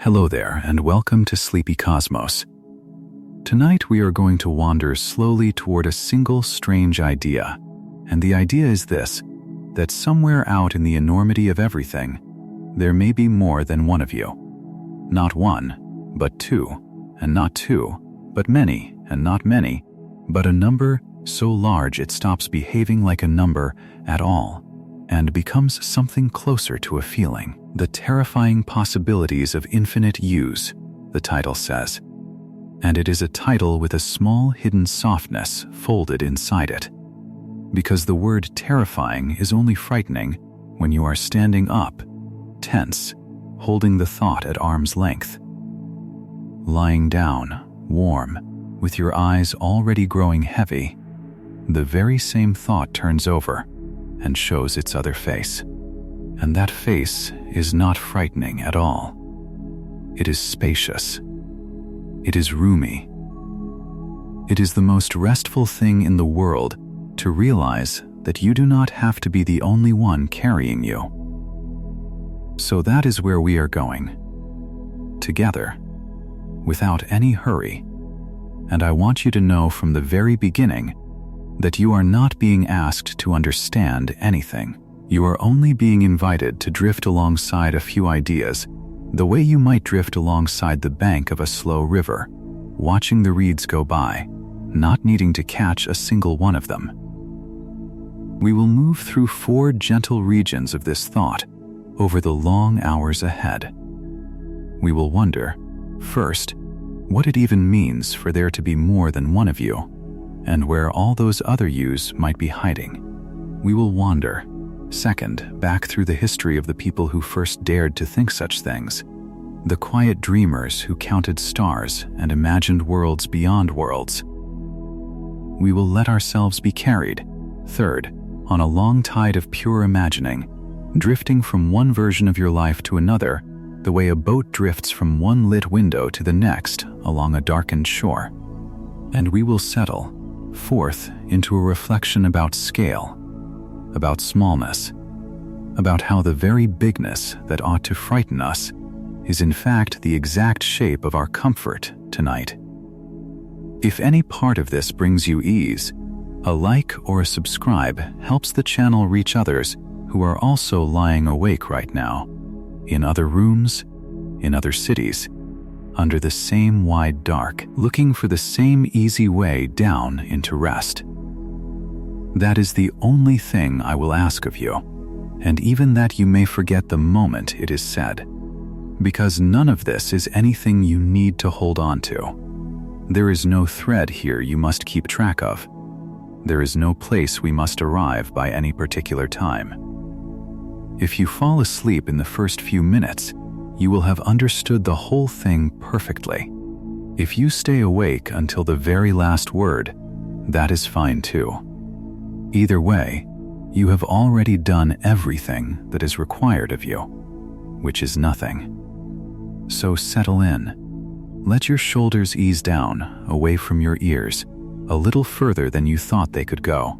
Hello there, and welcome to Sleepy Cosmos. Tonight we are going to wander slowly toward a single strange idea, and the idea is this, that somewhere out in the enormity of everything, there may be more than one of you. Not one, but two, and not two, but many, and not many, but a number so large it stops behaving like a number at all, and becomes something closer to a feeling. The terrifying possibilities of infinite use, the title says. And it is a title with a small hidden softness folded inside it. Because the word terrifying is only frightening when you are standing up, tense, holding the thought at arm's length. Lying down, warm, with your eyes already growing heavy, the very same thought turns over and shows its other face. And that face is not frightening at all. It is spacious. It is roomy. It is the most restful thing in the world to realize that you do not have to be the only one carrying you. So that is where we are going. Together, without any hurry. And I want you to know from the very beginning that you are not being asked to understand anything. You are only being invited to drift alongside a few ideas, the way you might drift alongside the bank of a slow river, watching the reeds go by, not needing to catch a single one of them. We will move through 4 gentle regions of this thought over the long hours ahead. We will wonder, first, what it even means for there to be more than one of you, and where all those other yous might be hiding. We will wander, second, back through the history of the people who first dared to think such things, the quiet dreamers who counted stars and imagined worlds beyond worlds. We will let ourselves be carried, third, on a long tide of pure imagining, drifting from one version of your life to another, the way a boat drifts from one lit window to the next along a darkened shore. And we will settle, fourth, into a reflection about scale, about smallness, about how the very bigness that ought to frighten us is in fact the exact shape of our comfort tonight. If any part of this brings you ease, a like or a subscribe helps the channel reach others who are also lying awake right now, in other rooms, in other cities, under the same wide dark, looking for the same easy way down into rest. That is the only thing I will ask of you, and even that you may forget the moment it is said, because none of this is anything you need to hold on to. There is no thread here you must keep track of. There is no place we must arrive by any particular time. If you fall asleep in the first few minutes, you will have understood the whole thing perfectly. If you stay awake until the very last word, that is fine too. Either way, you have already done everything that is required of you, which is nothing. So settle in. Let your shoulders ease down, away from your ears, a little further than you thought they could go.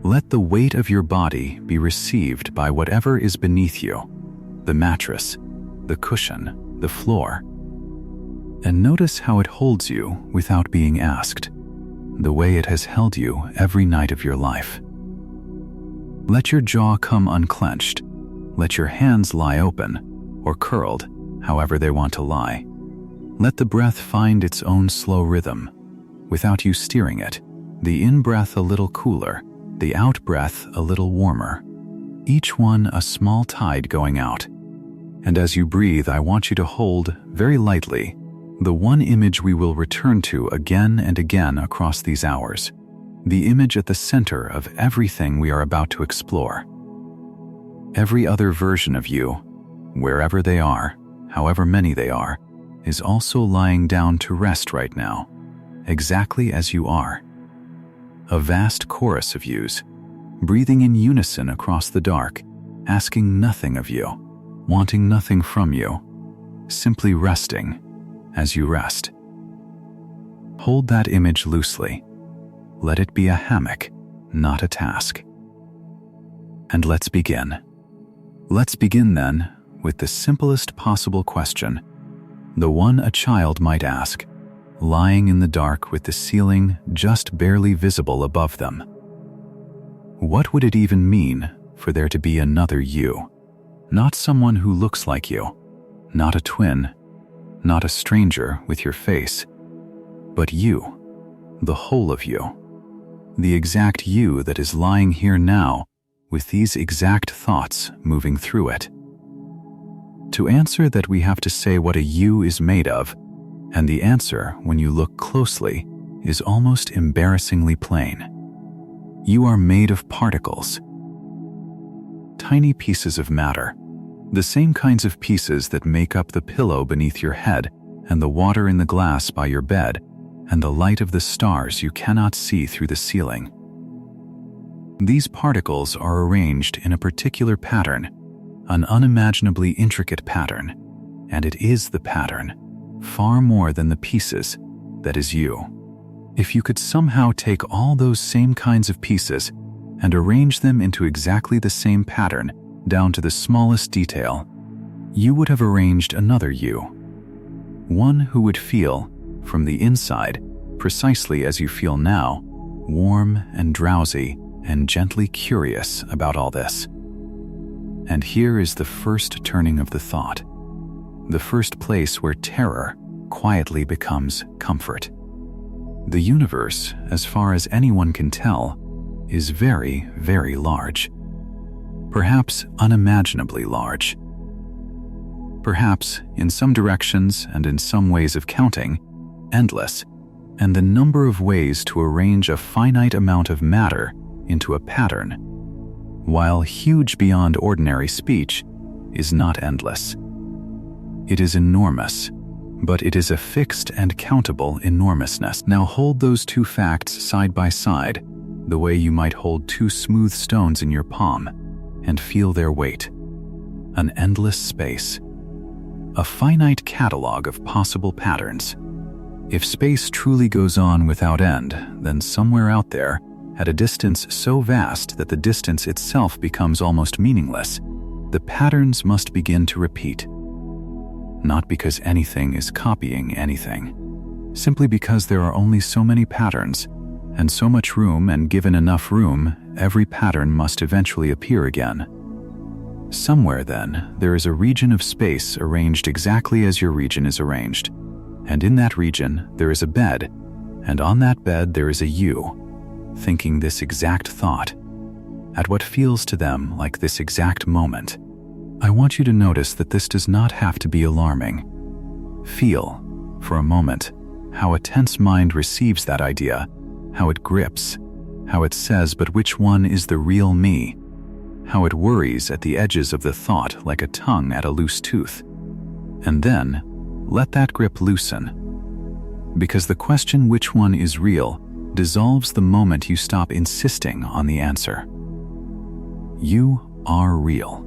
Let the weight of your body be received by whatever is beneath you, the mattress, the cushion, the floor. And notice how it holds you without being asked, the way it has held you every night of your life. Let your jaw come unclenched. Let your hands lie open, or curled, however they want to lie. Let the breath find its own slow rhythm, without you steering it, the in-breath a little cooler, the out-breath a little warmer, each one a small tide going out. And as you breathe, I want you to hold, very lightly, the one image we will return to again and again across these hours, the image at the center of everything we are about to explore. Every other version of you, wherever they are, however many they are, is also lying down to rest right now, exactly as you are. A vast chorus of yous, breathing in unison across the dark, asking nothing of you, wanting nothing from you, simply resting as you rest. Hold that image loosely. Let it be a hammock, not a task. And let's begin. Let's begin then with the simplest possible question, the one a child might ask, lying in the dark with the ceiling just barely visible above them. What would it even mean for there to be another you? Not someone who looks like you, not a twin, not a stranger with your face, but you, the whole of you, the exact you that is lying here now with these exact thoughts moving through it. To answer that, we have to say what a you is made of, and the answer, when you look closely, is almost embarrassingly plain. You are made of particles. Tiny pieces of matter, the same kinds of pieces that make up the pillow beneath your head and the water in the glass by your bed and the light of the stars you cannot see through the ceiling. These particles are arranged in a particular pattern, an unimaginably intricate pattern, and it is the pattern, far more than the pieces, that is you. If you could somehow take all those same kinds of pieces and arrange them into exactly the same pattern, down to the smallest detail, you would have arranged another you. One who would feel, from the inside, precisely as you feel now, warm and drowsy and gently curious about all this. And here is the first turning of the thought, the first place where terror quietly becomes comfort. The universe, as far as anyone can tell, is very, very large. Perhaps unimaginably large. Perhaps, in some directions and in some ways of counting, endless, and the number of ways to arrange a finite amount of matter into a pattern, while huge beyond ordinary speech, is not endless. It is enormous, but it is a fixed and countable enormousness. Now hold those two facts side by side, the way you might hold two smooth stones in your palm, and feel their weight. An endless space. A finite catalog of possible patterns. If space truly goes on without end, then somewhere out there, at a distance so vast that the distance itself becomes almost meaningless, the patterns must begin to repeat. Not because anything is copying anything, simply because there are only so many patterns, and so much room, and given enough room, every pattern must eventually appear again. Somewhere, then, there is a region of space arranged exactly as your region is arranged, and in that region there is a bed, and on that bed there is a you, thinking this exact thought, at what feels to them like this exact moment. I want you to notice that this does not have to be alarming. Feel, for a moment, how a tense mind receives that idea, how it grips, how it says, but which one is the real me? How it worries at the edges of the thought like a tongue at a loose tooth. And then, let that grip loosen. Because the question which one is real dissolves the moment you stop insisting on the answer. You are real.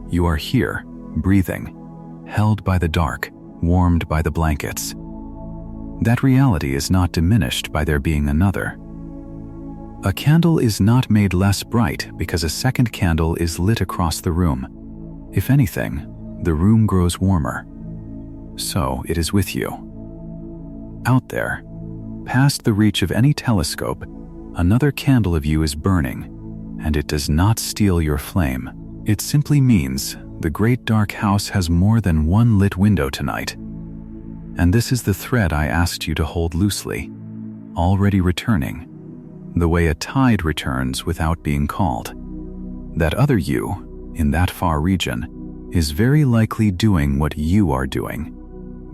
You are here, breathing, held by the dark, warmed by the blankets. That reality is not diminished by there being another. A candle is not made less bright because a second candle is lit across the room. If anything, the room grows warmer. So it is with you. Out there, past the reach of any telescope, another candle of you is burning, and it does not steal your flame. It simply means the great dark house has more than one lit window tonight. And this is the thread I asked you to hold loosely, already returning, the way a tide returns without being called. That other you, in that far region, is very likely doing what you are doing,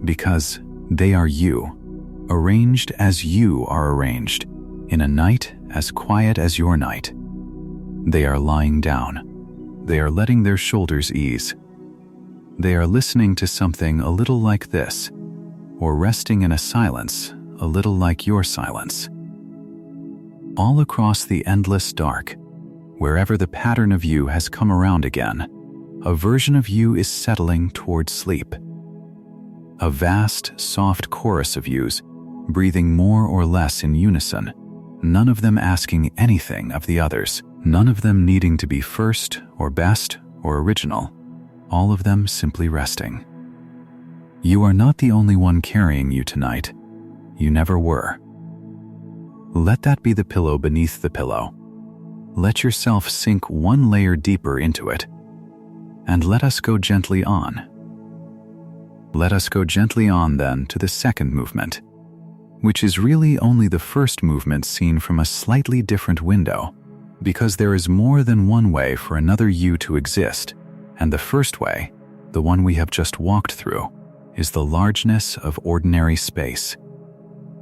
because they are you, arranged as you are arranged, in a night as quiet as your night. They are lying down. They are letting their shoulders ease. They are listening to something a little like this, or resting in a silence a little like your silence. All across the endless dark, wherever the pattern of you has come around again, a version of you is settling toward sleep. A vast, soft chorus of yous, breathing more or less in unison, none of them asking anything of the others, none of them needing to be first or best or original, all of them simply resting. You are not the only one carrying you tonight. You never were. Let that be the pillow beneath the pillow. Let yourself sink one layer deeper into it, and let us go gently on. Let us go gently on then to the second movement, which is really only the first movement seen from a slightly different window, because there is more than one way for another you to exist, and the first way, the one we have just walked through, is the largeness of ordinary space.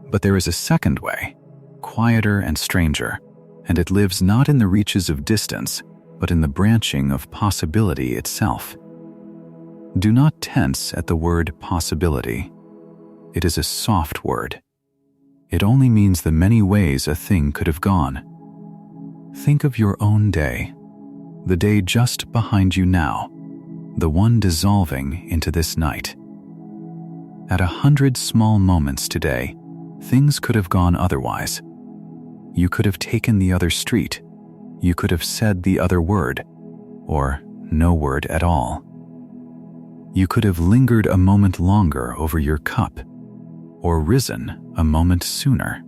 But there is a second way, quieter and stranger, and it lives not in the reaches of distance, but in the branching of possibility itself. Do not tense at the word possibility. It is a soft word. It only means the many ways a thing could have gone. Think of your own day, the day just behind you now, the one dissolving into this night. At 100 small moments today, things could have gone otherwise. You could have taken the other street. You could have said the other word, or no word at all. You could have lingered a moment longer over your cup, or risen a moment sooner.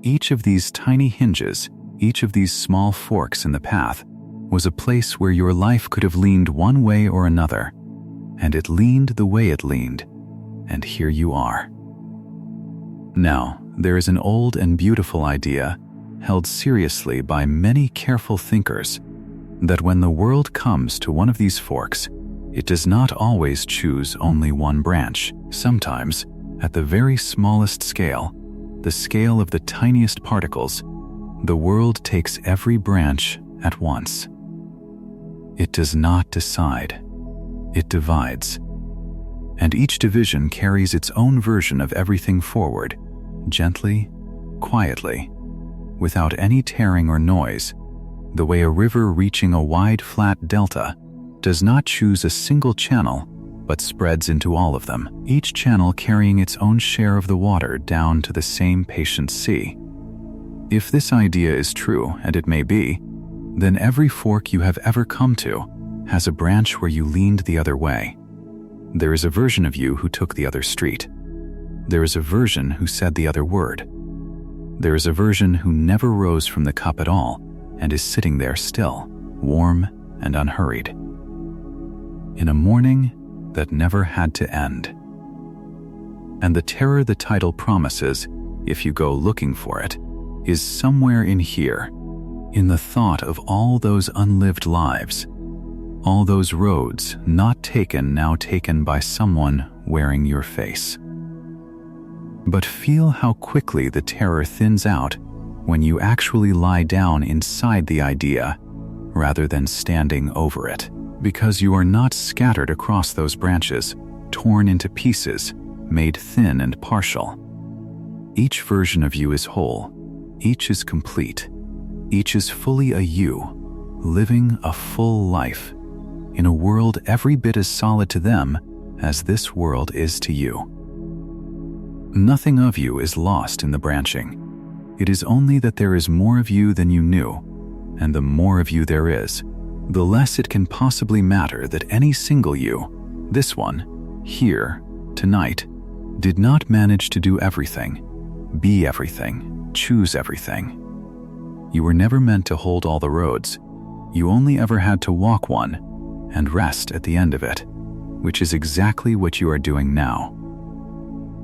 Each of these tiny hinges, each of these small forks in the path, was a place where your life could have leaned one way or another, and it leaned the way it leaned, and here you are. Now, there is an old and beautiful idea, held seriously by many careful thinkers, that when the world comes to one of these forks, it does not always choose only one branch. Sometimes, at the very smallest scale, the scale of the tiniest particles, the world takes every branch at once. It does not decide. It divides. And each division carries its own version of everything forward, gently, quietly, without any tearing or noise, the way a river reaching a wide flat delta does not choose a single channel, but spreads into all of them, each channel carrying its own share of the water down to the same patient sea. If this idea is true, and it may be, then every fork you have ever come to has a branch where you leaned the other way. There is a version of you who took the other street. There is a version who said the other word. There is a version who never rose from the cup at all and is sitting there still, warm and unhurried, in a morning that never had to end. And the terror the title promises, if you go looking for it, is somewhere in here, in the thought of all those unlived lives, all those roads not taken now taken by someone wearing your face. But feel how quickly the terror thins out when you actually lie down inside the idea rather than standing over it, because you are not scattered across those branches, torn into pieces, made thin and partial. Each version of you is whole, each is complete, each is fully a you, living a full life, in a world every bit as solid to them as this world is to you. Nothing of you is lost in the branching. It is only that there is more of you than you knew, and the more of you there is, the less it can possibly matter that any single you, this one, here, tonight, did not manage to do everything, be everything, choose everything. You were never meant to hold all the roads. You only ever had to walk one and rest at the end of it, which is exactly what you are doing now.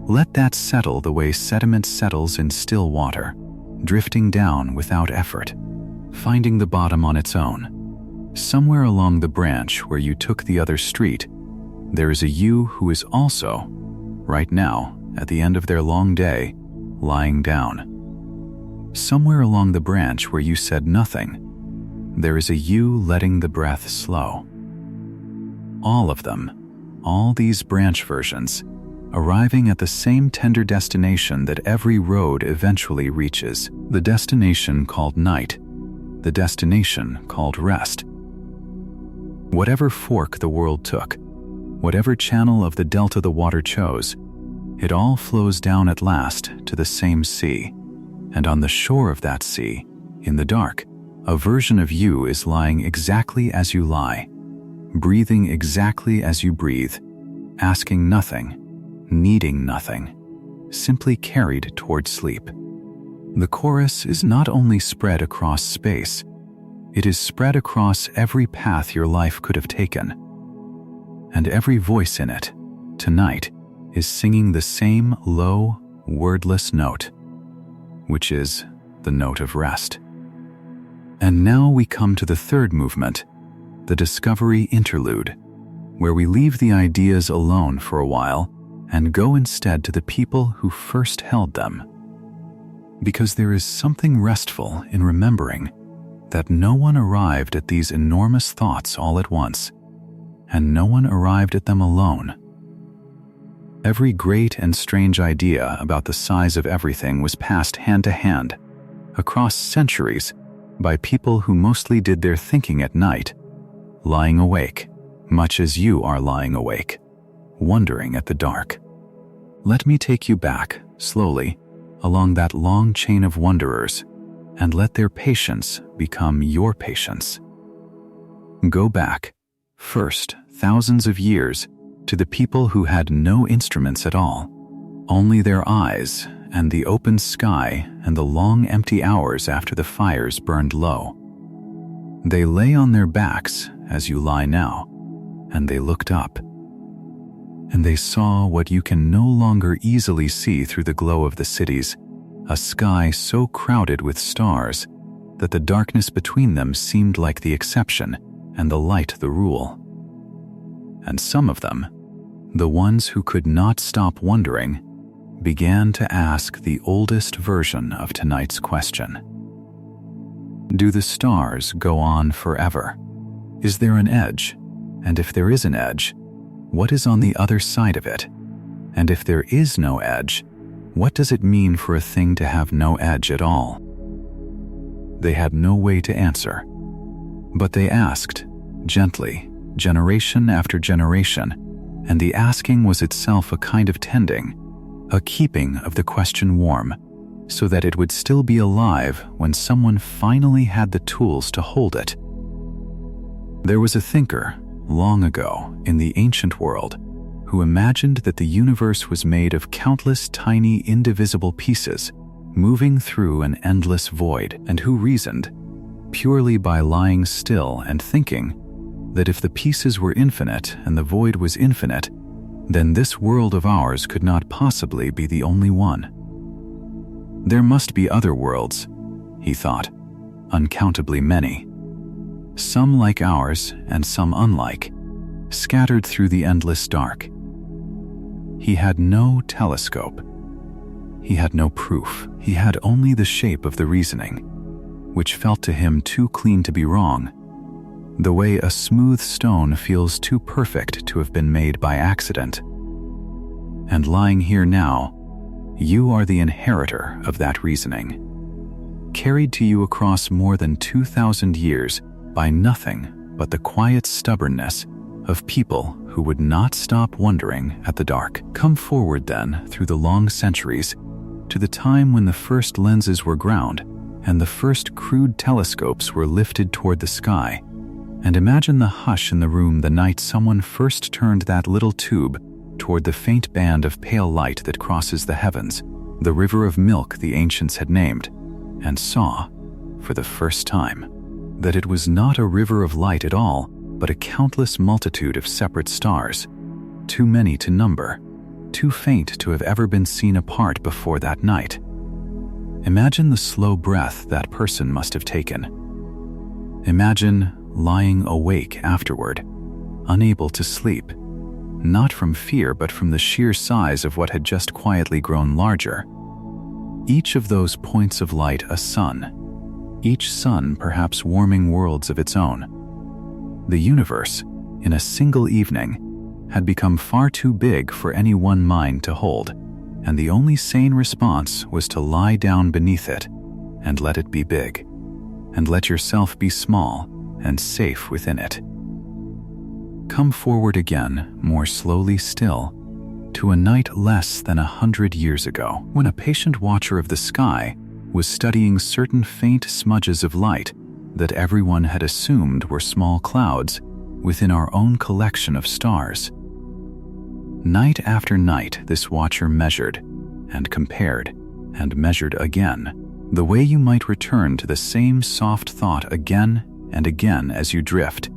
Let that settle the way sediment settles in still water, drifting down without effort, finding the bottom on its own. Somewhere along the branch where you took the other street, there is a you who is also, right now, at the end of their long day, lying down. Somewhere along the branch where you said nothing, there is a you letting the breath slow. All of them, all these branch versions, arriving at the same tender destination that every road eventually reaches, the destination called night, the destination called rest. Whatever fork the world took, whatever channel of the delta the water chose, it all flows down at last to the same sea, and on the shore of that sea, in the dark, a version of you is lying exactly as you lie, breathing exactly as you breathe, asking nothing, needing nothing, simply carried toward sleep. The chorus is not only spread across space, it is spread across every path your life could have taken. And every voice in it, tonight, is singing the same low, wordless note, which is the note of rest. And now we come to the third movement, the discovery interlude, where we leave the ideas alone for a while and go instead to the people who first held them. Because there is something restful in remembering that no one arrived at these enormous thoughts all at once, and no one arrived at them alone. Every great and strange idea about the size of everything was passed hand to hand, across centuries, by people who mostly did their thinking at night, lying awake, much as you are lying awake, wondering at the dark. Let me take you back, slowly, along that long chain of wanderers, and let their patience become your patience. Go back, first, thousands of years, to the people who had no instruments at all, only their eyes and the open sky and the long empty hours after the fires burned low. They lay on their backs as you lie now, and they looked up. And they saw what you can no longer easily see through the glow of the cities, a sky so crowded with stars that the darkness between them seemed like the exception and the light the rule. And some of them, the ones who could not stop wondering, began to ask the oldest version of tonight's question. Do the stars go on forever? Is there an edge? And if there is an edge, what is on the other side of it? And if there is no edge, what does it mean for a thing to have no edge at all? They had no way to answer, but they asked, gently, generation after generation, and the asking was itself a kind of tending, a keeping of the question warm, so that it would still be alive when someone finally had the tools to hold it. There was a thinker, long ago, in the ancient world, who imagined that the universe was made of countless tiny indivisible pieces, moving through an endless void, and who reasoned, purely by lying still and thinking, that if the pieces were infinite and the void was infinite, then this world of ours could not possibly be the only one. There must be other worlds, he thought, uncountably many. Some like ours and some unlike, scattered through the endless dark. He had no telescope. He had no proof. He had only the shape of the reasoning, which felt to him too clean to be wrong, the way a smooth stone feels too perfect to have been made by accident. And lying here now, you are the inheritor of that reasoning, carried to you across more than 2,000 years by nothing but the quiet stubbornness of people who would not stop wondering at the dark. Come forward then through the long centuries to the time when the first lenses were ground and the first crude telescopes were lifted toward the sky, and imagine the hush in the room the night someone first turned that little tube toward the faint band of pale light that crosses the heavens, the river of milk the ancients had named, and saw, for the first time, that it was not a river of light at all, but a countless multitude of separate stars, too many to number, too faint to have ever been seen apart before that night. Imagine the slow breath that person must have taken. Imagine lying awake afterward, unable to sleep, not from fear but from the sheer size of what had just quietly grown larger. Each of those points of light a sun, each sun perhaps warming worlds of its own. The universe, in a single evening, had become far too big for any one mind to hold, and the only sane response was to lie down beneath it and let it be big, and let yourself be small and safe within it. Come forward again, more slowly still, to a night less than 100 years ago, when a patient watcher of the sky was studying certain faint smudges of light that everyone had assumed were small clouds within our own collection of stars. Night after night, this watcher measured and compared and measured again, the way you might return to the same soft thought again and again as you drift.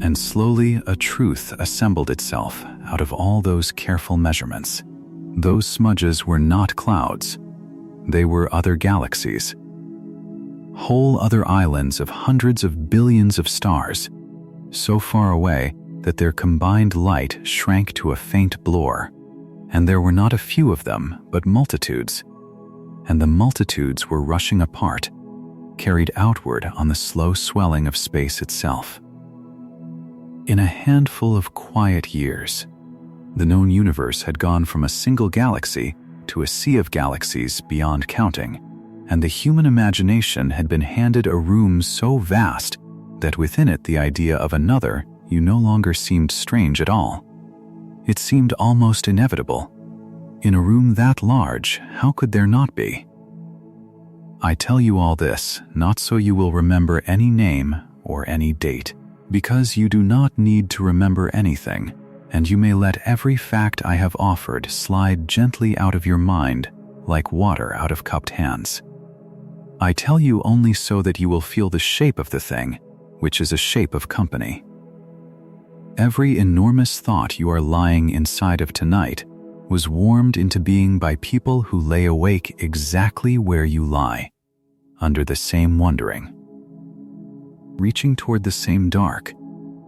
And slowly a truth assembled itself out of all those careful measurements. Those smudges were not clouds. They were other galaxies. Whole other islands of hundreds of billions of stars, so far away that their combined light shrank to a faint blur. And there were not a few of them, but multitudes. And the multitudes were rushing apart, carried outward on the slow swelling of space itself. In a handful of quiet years, the known universe had gone from a single galaxy to a sea of galaxies beyond counting, and the human imagination had been handed a room so vast that within it the idea of another you no longer seemed strange at all. It seemed almost inevitable. In a room that large, how could there not be? I tell you all this not so you will remember any name or any date, because you do not need to remember anything, and you may let every fact I have offered slide gently out of your mind like water out of cupped hands. I tell you only so that you will feel the shape of the thing, which is a shape of company. Every enormous thought you are lying inside of tonight was warmed into being by people who lay awake exactly where you lie, under the same wondering, reaching toward the same dark,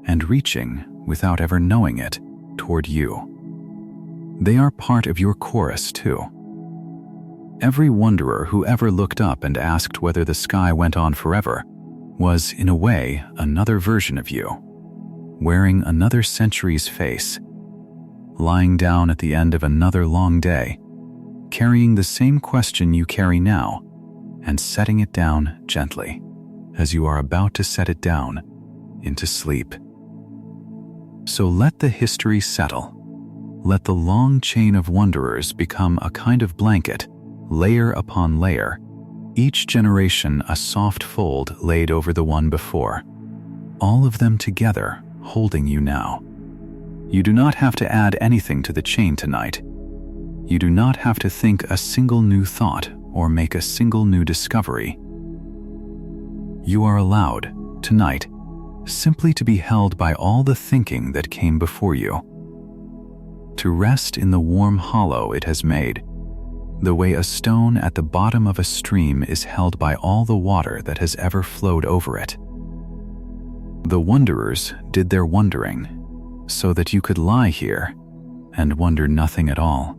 and reaching, without ever knowing it, toward you. They are part of your chorus, too. Every wanderer who ever looked up and asked whether the sky went on forever was, in a way, another version of you, wearing another century's face, lying down at the end of another long day, carrying the same question you carry now, and setting it down gently, as you are about to set it down into sleep. So let the history settle. Let the long chain of wanderers become a kind of blanket, layer upon layer, each generation a soft fold laid over the one before, all of them together holding you now. You do not have to add anything to the chain tonight. You do not have to think a single new thought or make a single new discovery. You are allowed, tonight, simply to be held by all the thinking that came before you, to rest in the warm hollow it has made, the way a stone at the bottom of a stream is held by all the water that has ever flowed over it. The wanderers did their wondering, so that you could lie here and wonder nothing at all.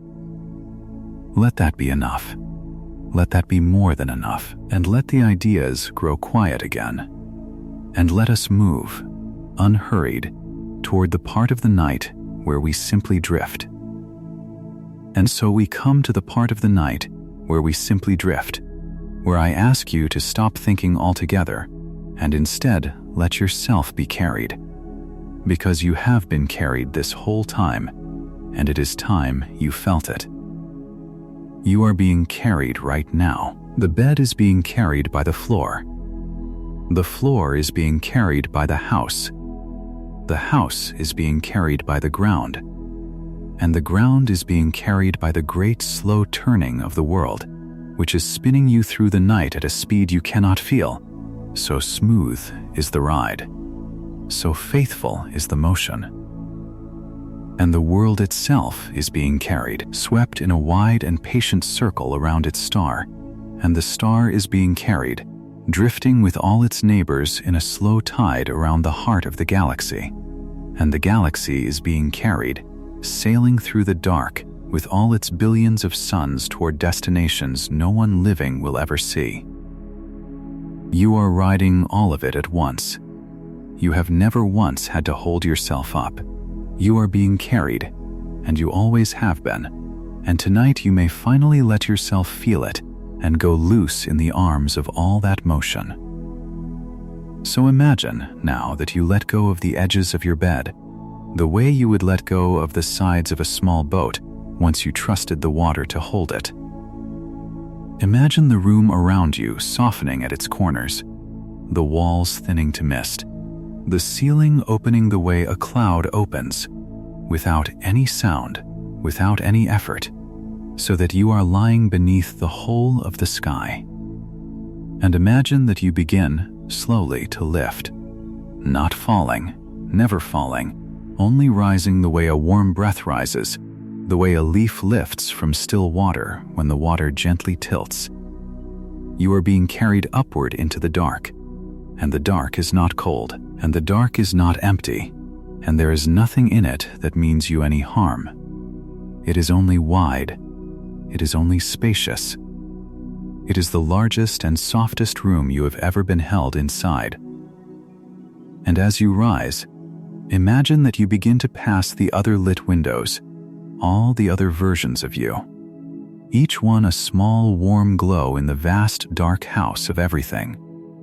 Let that be enough. Let that be more than enough, and let the ideas grow quiet again. And let us move, unhurried, toward the part of the night where we simply drift. And so we come to the part of the night where we simply drift, where I ask you to stop thinking altogether and instead let yourself be carried. Because you have been carried this whole time, and it is time you felt it. You are being carried right now. The bed is being carried by the floor. The floor is being carried by the house. The house is being carried by the ground. And the ground is being carried by the great slow turning of the world, which is spinning you through the night at a speed you cannot feel. So smooth is the ride. So faithful is the motion. And the world itself is being carried, swept in a wide and patient circle around its star, and the star is being carried, drifting with all its neighbors in a slow tide around the heart of the galaxy. And the galaxy is being carried, sailing through the dark with all its billions of suns toward destinations no one living will ever see. You are riding all of it at once. You have never once had to hold yourself up. You are being carried, and you always have been, and tonight you may finally let yourself feel it and go loose in the arms of all that motion. So imagine now that you let go of the edges of your bed, the way you would let go of the sides of a small boat once you trusted the water to hold it. Imagine the room around you softening at its corners, the walls thinning to mist, the ceiling opening the way a cloud opens, without any sound, without any effort, so that you are lying beneath the whole of the sky. And imagine that you begin, slowly, to lift, not falling, never falling, only rising the way a warm breath rises, the way a leaf lifts from still water when the water gently tilts. You are being carried upward into the dark, and the dark is not cold, and the dark is not empty, and there is nothing in it that means you any harm. It is only wide. It is only spacious. It is the largest and softest room you have ever been held inside. And as you rise, imagine that you begin to pass the other lit windows, all the other versions of you, each one a small warm glow in the vast dark house of everything.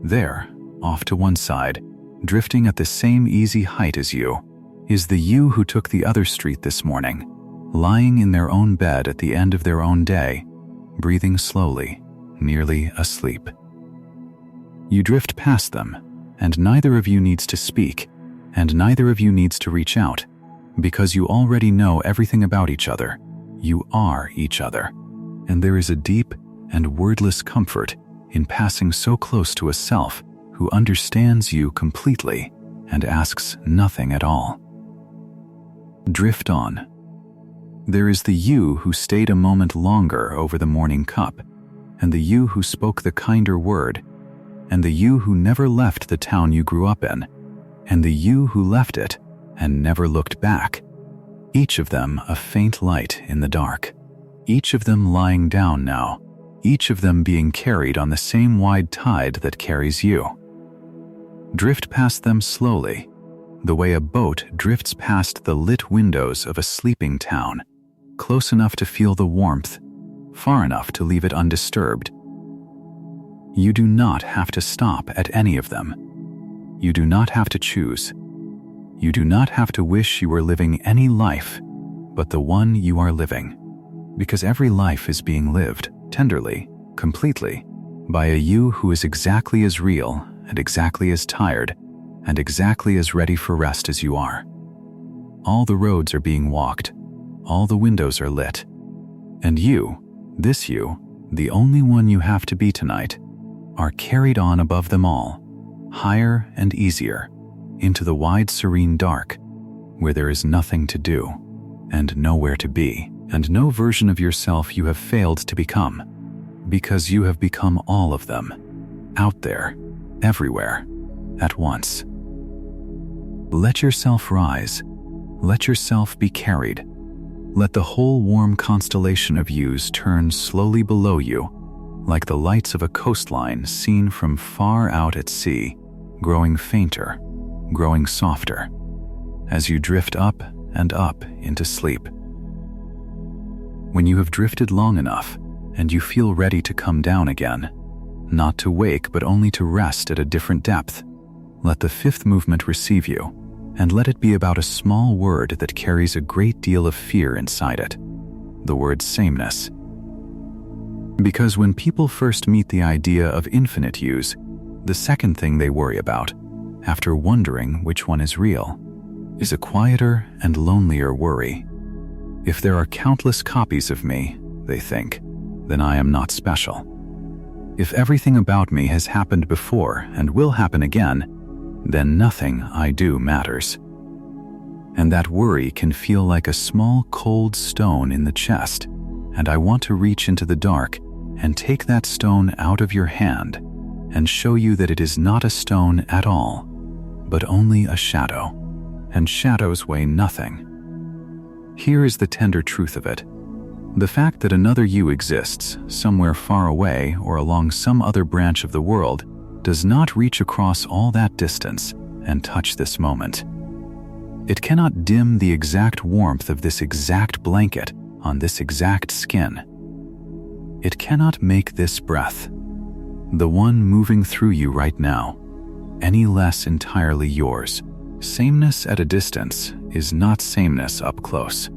There, off to one side, drifting at the same easy height as you, is the you who took the other street this morning, lying in their own bed at the end of their own day, breathing slowly, nearly asleep. You drift past them, and neither of you needs to speak, and neither of you needs to reach out, because you already know everything about each other. You are each other, and there is a deep and wordless comfort in passing so close to a self who understands you completely and asks nothing at all. Drift on. There is the you who stayed a moment longer over the morning cup, and the you who spoke the kinder word, and the you who never left the town you grew up in, and the you who left it and never looked back, each of them a faint light in the dark, each of them lying down now, each of them being carried on the same wide tide that carries you. Drift past them slowly, the way a boat drifts past the lit windows of a sleeping town, close enough to feel the warmth, far enough to leave it undisturbed. You do not have to stop at any of them. You do not have to choose. You do not have to wish you were living any life but the one you are living, because every life is being lived, tenderly, completely, by a you who is exactly as real and exactly as tired and exactly as ready for rest as you are. All the roads are being walked, all the windows are lit, and you, this you, the only one you have to be tonight, are carried on above them all, higher and easier, into the wide serene dark, where there is nothing to do, and nowhere to be, and no version of yourself you have failed to become, because you have become all of them, out there, everywhere, at once. Let yourself rise. Let yourself be carried. Let the whole warm constellation of yous turn slowly below you, like the lights of a coastline seen from far out at sea, growing fainter, growing softer, as you drift up and up into sleep. When you have drifted long enough, and you feel ready to come down again, not to wake but only to rest at a different depth, let the fifth movement receive you, and let it be about a small word that carries a great deal of fear inside it, the word sameness. Because when people first meet the idea of infinite yous, the second thing they worry about, after wondering which one is real, is a quieter and lonelier worry. If there are countless copies of me, they think, then I am not special. If everything about me has happened before and will happen again, then nothing I do matters. And that worry can feel like a small cold stone in the chest, and I want to reach into the dark and take that stone out of your hand and show you that it is not a stone at all, but only a shadow, and shadows weigh nothing. Here is the tender truth of it. The fact that another you exists, somewhere far away or along some other branch of the world, does not reach across all that distance and touch this moment. It cannot dim the exact warmth of this exact blanket on this exact skin. It cannot make this breath, the one moving through you right now, any less entirely yours. Sameness at a distance is not sameness up close.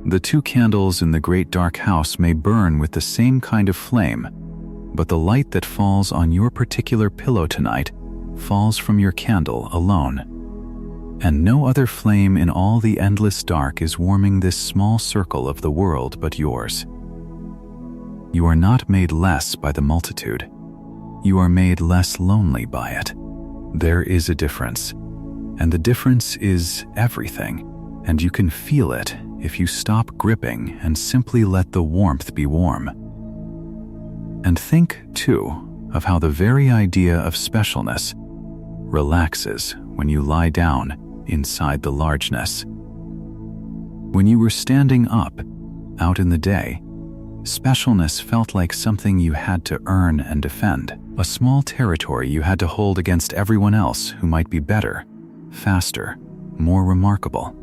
The two candles in the great dark house may burn with the same kind of flame, but the light that falls on your particular pillow tonight falls from your candle alone. And no other flame in all the endless dark is warming this small circle of the world but yours. You are not made less by the multitude. You are made less lonely by it. There is a difference, and the difference is everything, and you can feel it if you stop gripping and simply let the warmth be warm. And think, too, of how the very idea of specialness relaxes when you lie down inside the largeness. When you were standing up, out in the day, specialness felt like something you had to earn and defend, a small territory you had to hold against everyone else who might be better, faster, more remarkable.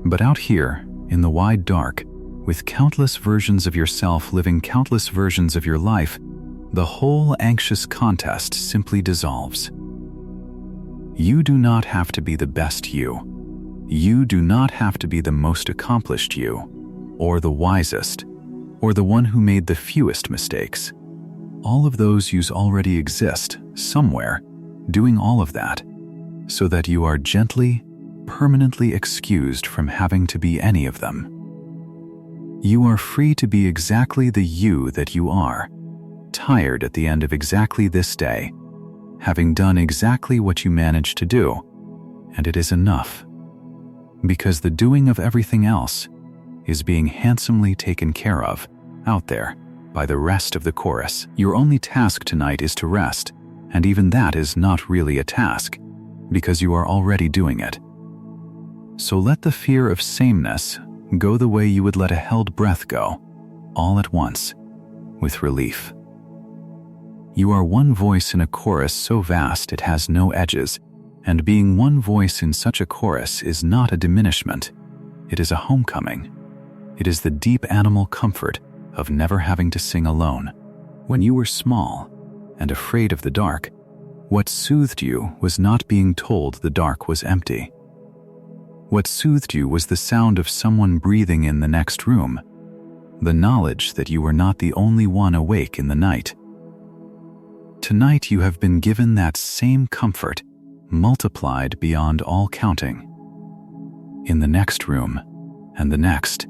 But out here, in the wide dark, with countless versions of yourself living countless versions of your life, the whole anxious contest simply dissolves. You do not have to be the best you. You do not have to be the most accomplished you, or the wisest, or the one who made the fewest mistakes. All of those yous already exist, somewhere, doing all of that, so that you are gently, permanently excused from having to be any of them. You are free to be exactly the you that you are, tired at the end of exactly this day, having done exactly what you managed to do, and it is enough. Because the doing of everything else is being handsomely taken care of, out there, by the rest of the chorus. Your only task tonight is to rest, and even that is not really a task, because you are already doing it. So let the fear of sameness go the way you would let a held breath go, all at once, with relief. You are one voice in a chorus so vast it has no edges, and being one voice in such a chorus is not a diminishment. It is a homecoming. It is the deep animal comfort of never having to sing alone. When you were small and afraid of the dark, what soothed you was not being told the dark was empty. What soothed you was the sound of someone breathing in the next room, the knowledge that you were not the only one awake in the night. Tonight you have been given that same comfort, multiplied beyond all counting. In the next room, and the next,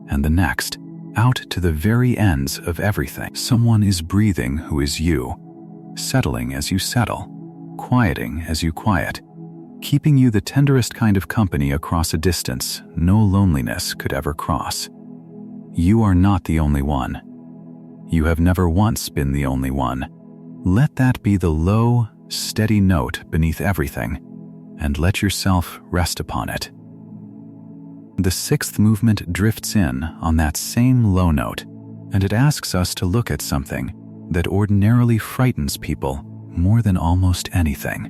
and the next, out to the very ends of everything, someone is breathing who is you, settling as you settle, quieting as you quiet, keeping you the tenderest kind of company across a distance no loneliness could ever cross. You are not the only one. You have never once been the only one. Let that be the low, steady note beneath everything, and let yourself rest upon it. The sixth movement drifts in on that same low note, and it asks us to look at something that ordinarily frightens people more than almost anything,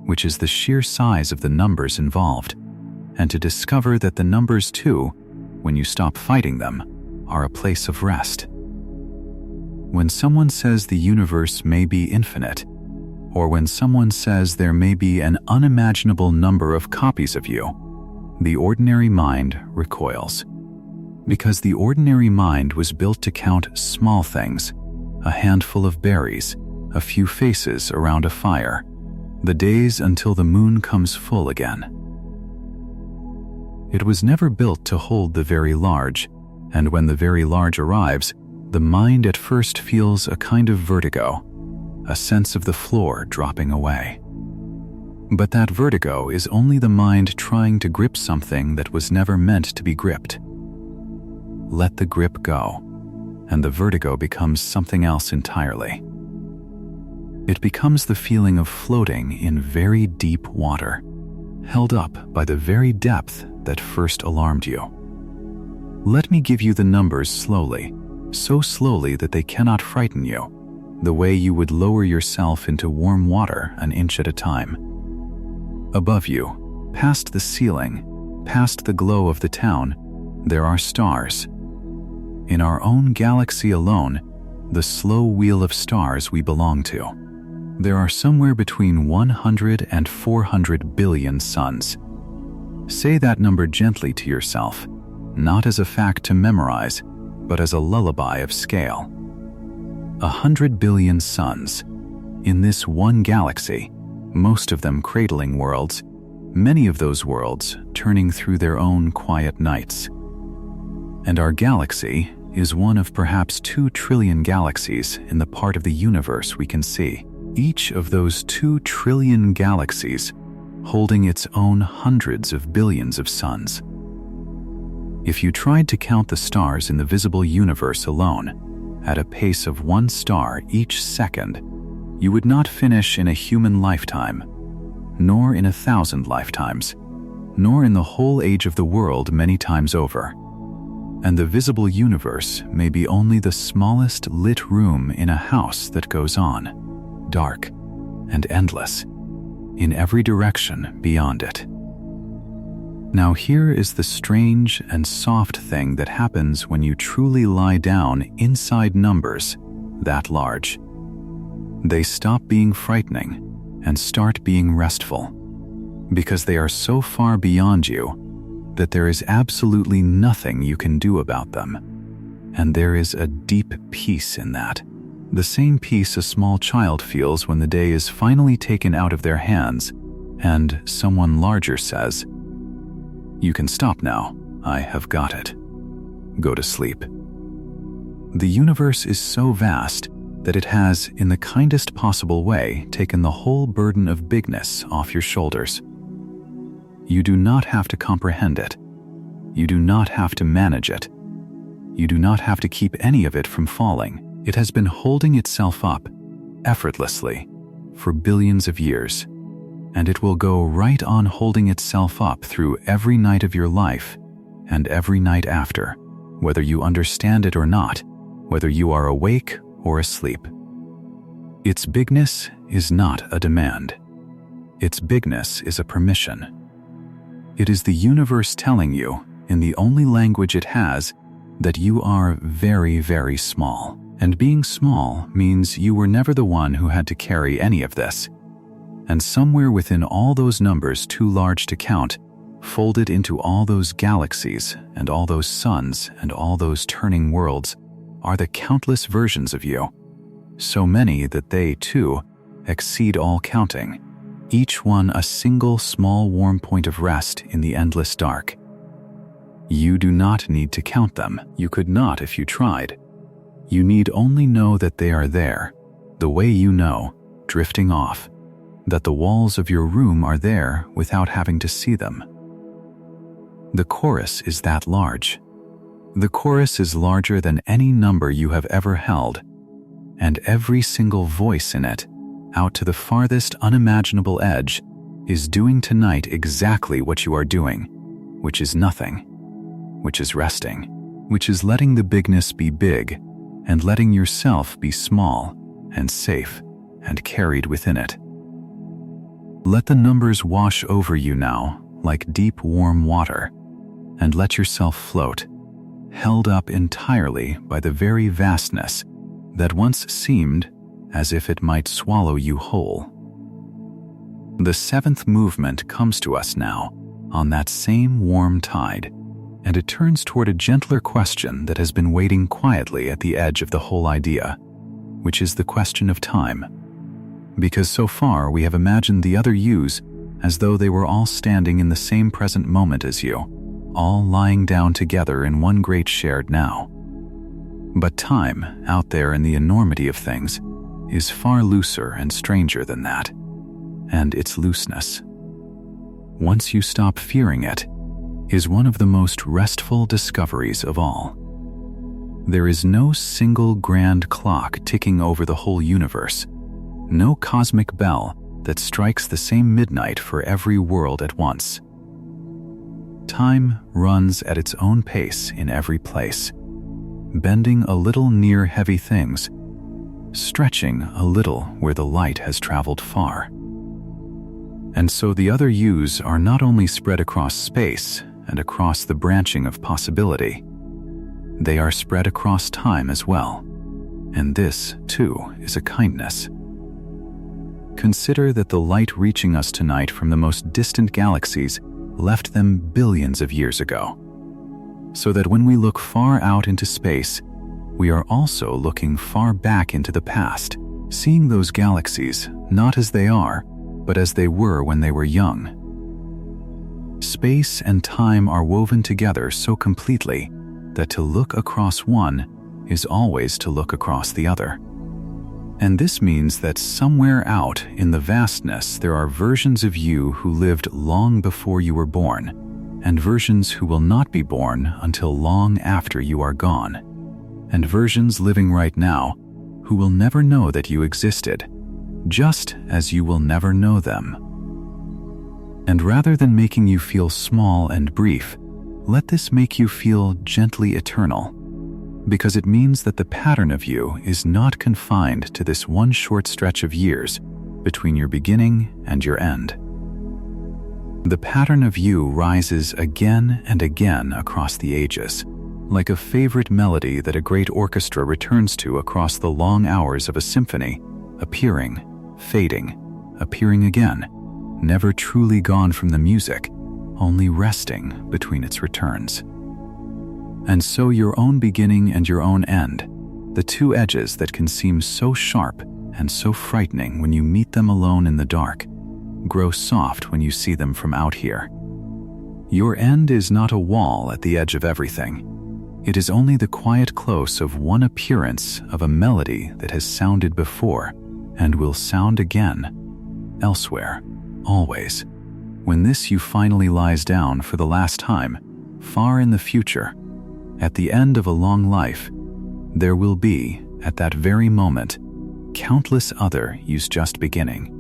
which is the sheer size of the numbers involved, and to discover that the numbers too, when you stop fighting them, are a place of rest. When someone says the universe may be infinite, or when someone says there may be an unimaginable number of copies of you, the ordinary mind recoils. Because the ordinary mind was built to count small things, a handful of berries, a few faces around a fire, the days until the moon comes full again. It was never built to hold the very large, and when the very large arrives, the mind at first feels a kind of vertigo, a sense of the floor dropping away. But that vertigo is only the mind trying to grip something that was never meant to be gripped. Let the grip go, and the vertigo becomes something else entirely. It becomes the feeling of floating in very deep water, held up by the very depth that first alarmed you. Let me give you the numbers slowly, so slowly that they cannot frighten you, the way you would lower yourself into warm water an inch at a time. Above you, past the ceiling, past the glow of the town, there are stars. In our own galaxy alone, the slow wheel of stars we belong to, there are somewhere between 100 and 400 billion suns. Say that number gently to yourself, not as a fact to memorize, but as a lullaby of scale. 100 billion suns. In this one galaxy, most of them cradling worlds, many of those worlds turning through their own quiet nights. And our galaxy is one of perhaps 2 trillion galaxies in the part of the universe we can see. Each of those 2 trillion galaxies holding its own hundreds of billions of suns. If you tried to count the stars in the visible universe alone, at a pace of 1 star each second, you would not finish in a human lifetime, nor in 1,000 lifetimes, nor in the whole age of the world many times over. And the visible universe may be only the smallest lit room in a house that goes on, dark and endless, in every direction beyond it. Now here is the strange and soft thing that happens when you truly lie down inside numbers that large. They stop being frightening and start being restful, because they are so far beyond you that there is absolutely nothing you can do about them. And there is a deep peace in that. The same peace a small child feels when the day is finally taken out of their hands and someone larger says, "You can stop now, I have got it. Go to sleep." The universe is so vast that it has, in the kindest possible way, taken the whole burden of bigness off your shoulders. You do not have to comprehend it. You do not have to manage it. You do not have to keep any of it from falling. It has been holding itself up, effortlessly, for billions of years, and it will go right on holding itself up through every night of your life and every night after, whether you understand it or not, whether you are awake or asleep. Its bigness is not a demand. Its bigness is a permission. It is the universe telling you, in the only language it has, that you are very, very small. And being small means you were never the one who had to carry any of this. And somewhere within all those numbers too large to count, folded into all those galaxies and all those suns and all those turning worlds, are the countless versions of you. So many that they, too, exceed all counting, each one a single small warm point of rest in the endless dark. You do not need to count them. You could not if you tried. You need only know that they are there, the way you know, drifting off, that the walls of your room are there without having to see them. The chorus is that large. The chorus is larger than any number you have ever held, and every single voice in it, out to the farthest unimaginable edge, is doing tonight exactly what you are doing, which is nothing, which is resting, which is letting the bigness be big, and letting yourself be small and safe and carried within it. Let the numbers wash over you now like deep warm water, and let yourself float, held up entirely by the very vastness that once seemed as if it might swallow you whole. The 7th movement comes to us now on that same warm tide, and it turns toward a gentler question that has been waiting quietly at the edge of the whole idea, which is the question of time. Because so far we have imagined the other yous as though they were all standing in the same present moment as you, all lying down together in one great shared now. But time, out there in the enormity of things, is far looser and stranger than that, and its looseness, once you stop fearing it, is one of the most restful discoveries of all. There is no single grand clock ticking over the whole universe, no cosmic bell that strikes the same midnight for every world at once. Time runs at its own pace in every place, bending a little near heavy things, stretching a little where the light has traveled far. And so the other yous are not only spread across space and across the branching of possibility, they are spread across time as well. And this, too, is a kindness. Consider that the light reaching us tonight from the most distant galaxies left them billions of years ago. So that when we look far out into space, we are also looking far back into the past, seeing those galaxies not as they are, but as they were when they were young. Space and time are woven together so completely that to look across one is always to look across the other. And this means that somewhere out in the vastness there are versions of you who lived long before you were born, and versions who will not be born until long after you are gone, and versions living right now who will never know that you existed, just as you will never know them. And rather than making you feel small and brief, let this make you feel gently eternal, because it means that the pattern of you is not confined to this one short stretch of years between your beginning and your end. The pattern of you rises again and again across the ages, like a favorite melody that a great orchestra returns to across the long hours of a symphony, appearing, fading, appearing again, never truly gone from the music, only resting between its returns. And so your own beginning and your own end, the two edges that can seem so sharp and so frightening when you meet them alone in the dark, grow soft when you see them from out here. Your end is not a wall at the edge of everything. It is only the quiet close of one appearance of a melody that has sounded before and will sound again, elsewhere, always, when this you finally lies down for the last time, far in the future. At the end of a long life, there will be, at that very moment, countless other yous just beginning,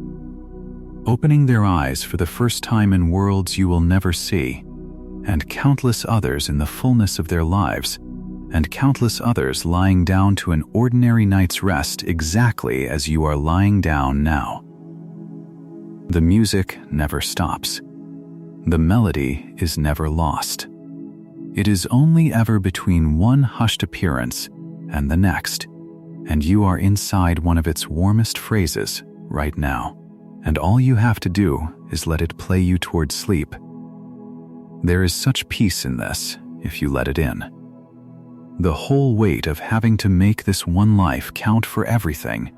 opening their eyes for the first time in worlds you will never see, and countless others in the fullness of their lives, and countless others lying down to an ordinary night's rest exactly as you are lying down now. The music never stops. The melody is never lost. It is only ever between one hushed appearance and the next, and you are inside one of its warmest phrases right now, and all you have to do is let it play you toward sleep. There is such peace in this if you let it in. The whole weight of having to make this one life count for everything,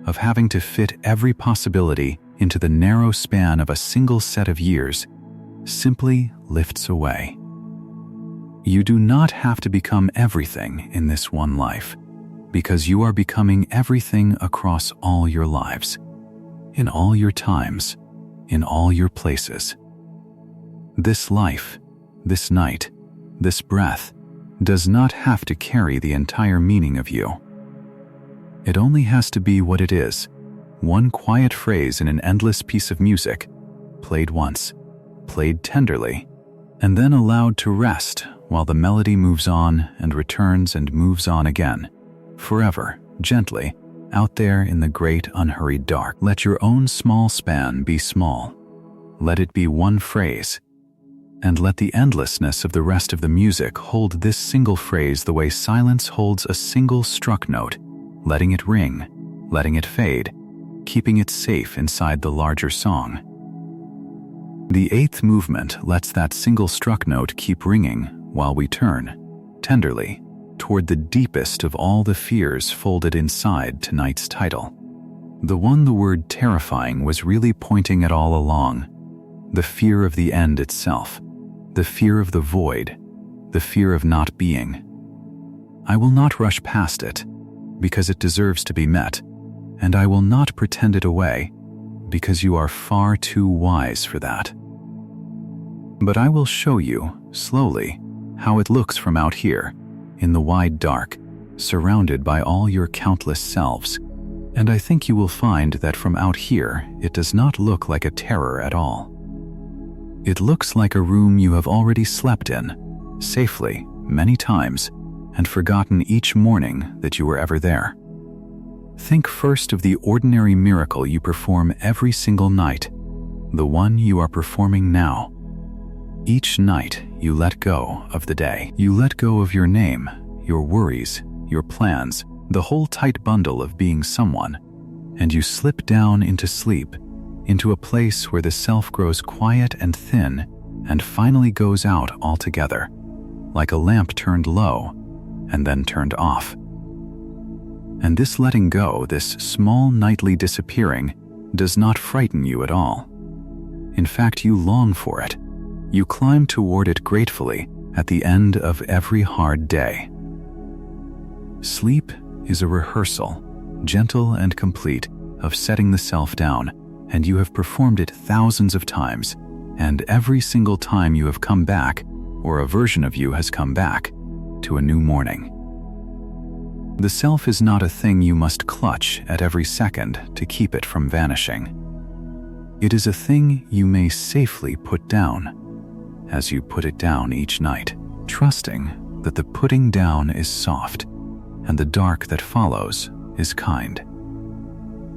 of having to fit every possibility into the narrow span of a single set of years, simply lifts away. You do not have to become everything in this one life, because you are becoming everything across all your lives, in all your times, in all your places. This life, this night, this breath, does not have to carry the entire meaning of you. It only has to be what it is, one quiet phrase in an endless piece of music, played once, played tenderly, and then allowed to rest while the melody moves on and returns and moves on again, forever, gently, out there in the great unhurried dark. Let your own small span be small. Let it be one phrase, and let the endlessness of the rest of the music hold this single phrase the way silence holds a single struck note, letting it ring, letting it fade, keeping it safe inside the larger song. The eighth movement lets that single struck note keep ringing while we turn, tenderly, toward the deepest of all the fears folded inside tonight's title. The one the word terrifying was really pointing at all along, the fear of the end itself, the fear of the void, the fear of not being. I will not rush past it, because it deserves to be met, and I will not pretend it away, because you are far too wise for that. But I will show you, slowly, how it looks from out here, in the wide dark, surrounded by all your countless selves, and I think you will find that from out here it does not look like a terror at all. It looks like a room you have already slept in, safely, many times, and forgotten each morning that you were ever there. Think first of the ordinary miracle you perform every single night, the one you are performing now. Each night, you let go of the day. You let go of your name, your worries, your plans, the whole tight bundle of being someone, and you slip down into sleep, into a place where the self grows quiet and thin and finally goes out altogether, like a lamp turned low and then turned off. And this letting go, this small nightly disappearing, does not frighten you at all. In fact, you long for it. You climb toward it gratefully at the end of every hard day. Sleep is a rehearsal, gentle and complete, of setting the self down, and you have performed it thousands of times, and every single time you have come back, or a version of you has come back, to a new morning. The self is not a thing you must clutch at every second to keep it from vanishing. It is a thing you may safely put down, as you put it down each night, trusting that the putting down is soft, and the dark that follows is kind.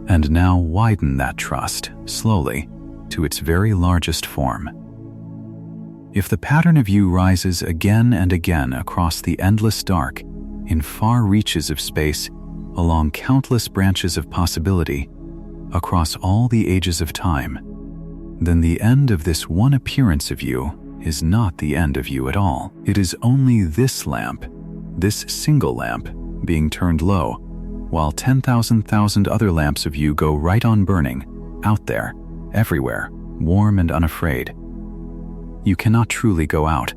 And now widen that trust, slowly, to its very largest form. If the pattern of you rises again and again across the endless dark, in far reaches of space, along countless branches of possibility, across all the ages of time, then the end of this one appearance of you is not the end of you at all. It is only this lamp, this single lamp, being turned low, while 10,000 other lamps of you go right on burning, out there, everywhere, warm and unafraid. You cannot truly go out,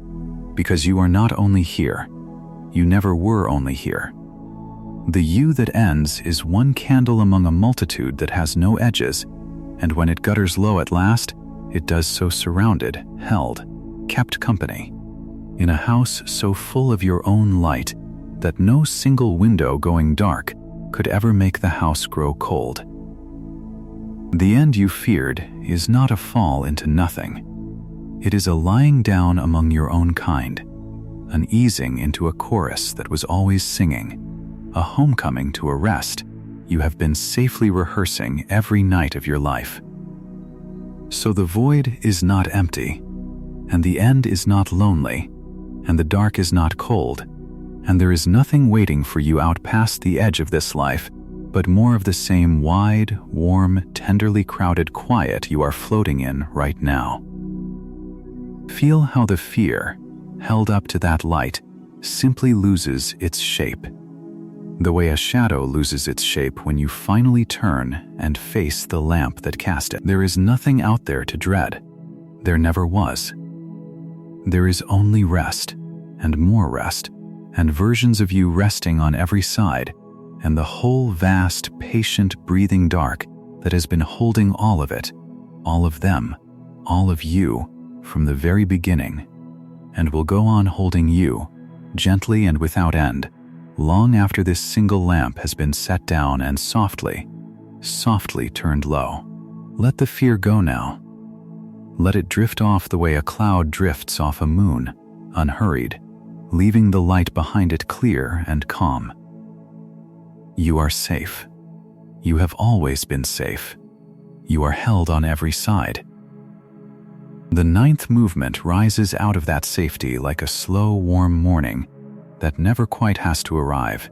because you are not only here, you never were only here. The you that ends is one candle among a multitude that has no edges, and when it gutters low at last, it does so surrounded, held, kept company, in a house so full of your own light that no single window going dark could ever make the house grow cold. The end you feared is not a fall into nothing. It is a lying down among your own kind, an easing into a chorus that was always singing, a homecoming to a rest you have been safely rehearsing every night of your life. So the void is not empty, and the end is not lonely, and the dark is not cold, and there is nothing waiting for you out past the edge of this life, but more of the same wide, warm, tenderly crowded quiet you are floating in right now. Feel how the fear, held up to that light, simply loses its shape, the way a shadow loses its shape when you finally turn and face the lamp that cast it. There is nothing out there to dread. There never was. There is only rest, and more rest, and versions of you resting on every side, and the whole vast, patient, breathing dark that has been holding all of it, all of them, all of you, from the very beginning, and will go on holding you, gently and without end, long after this single lamp has been set down and softly, softly turned low. Let the fear go now. Let it drift off the way a cloud drifts off a moon, unhurried, leaving the light behind it clear and calm. You are safe. You have always been safe. You are held on every side. The ninth movement rises out of that safety like a slow, warm morning that never quite has to arrive,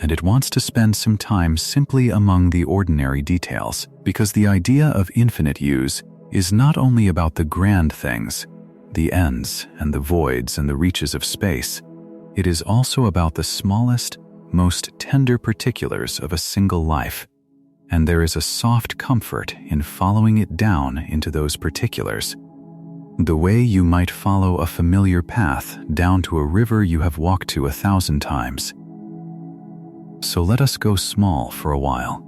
and it wants to spend some time simply among the ordinary details, because the idea of infinite use is not only about the grand things, the ends and the voids and the reaches of space. It is also about the smallest, most tender particulars of a single life, and there is a soft comfort in following it down into those particulars, the way you might follow a familiar path down to a river you have walked to 1,000 times. So let us go small for a while.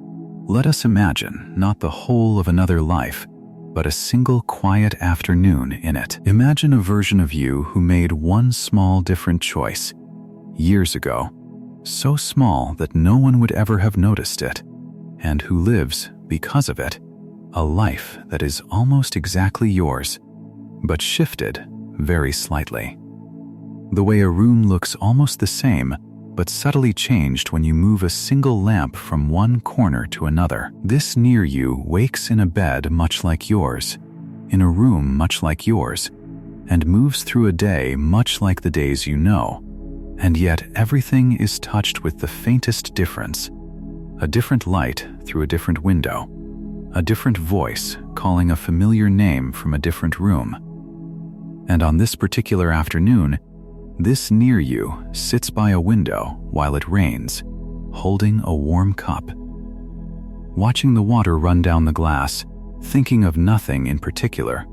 Let us imagine not the whole of another life, but a single quiet afternoon in it. Imagine a version of you who made one small different choice, years ago, so small that no one would ever have noticed it, and who lives, because of it, a life that is almost exactly yours, but shifted very slightly. The way a room looks almost the same, but subtly changed when you move a single lamp from one corner to another. This near you wakes in a bed much like yours, in a room much like yours, and moves through a day much like the days you know, and yet everything is touched with the faintest difference, a different light through a different window, a different voice calling a familiar name from a different room. And on this particular afternoon, this near you sits by a window while it rains, holding a warm cup. Watching the water run down the glass, thinking of nothing in particular,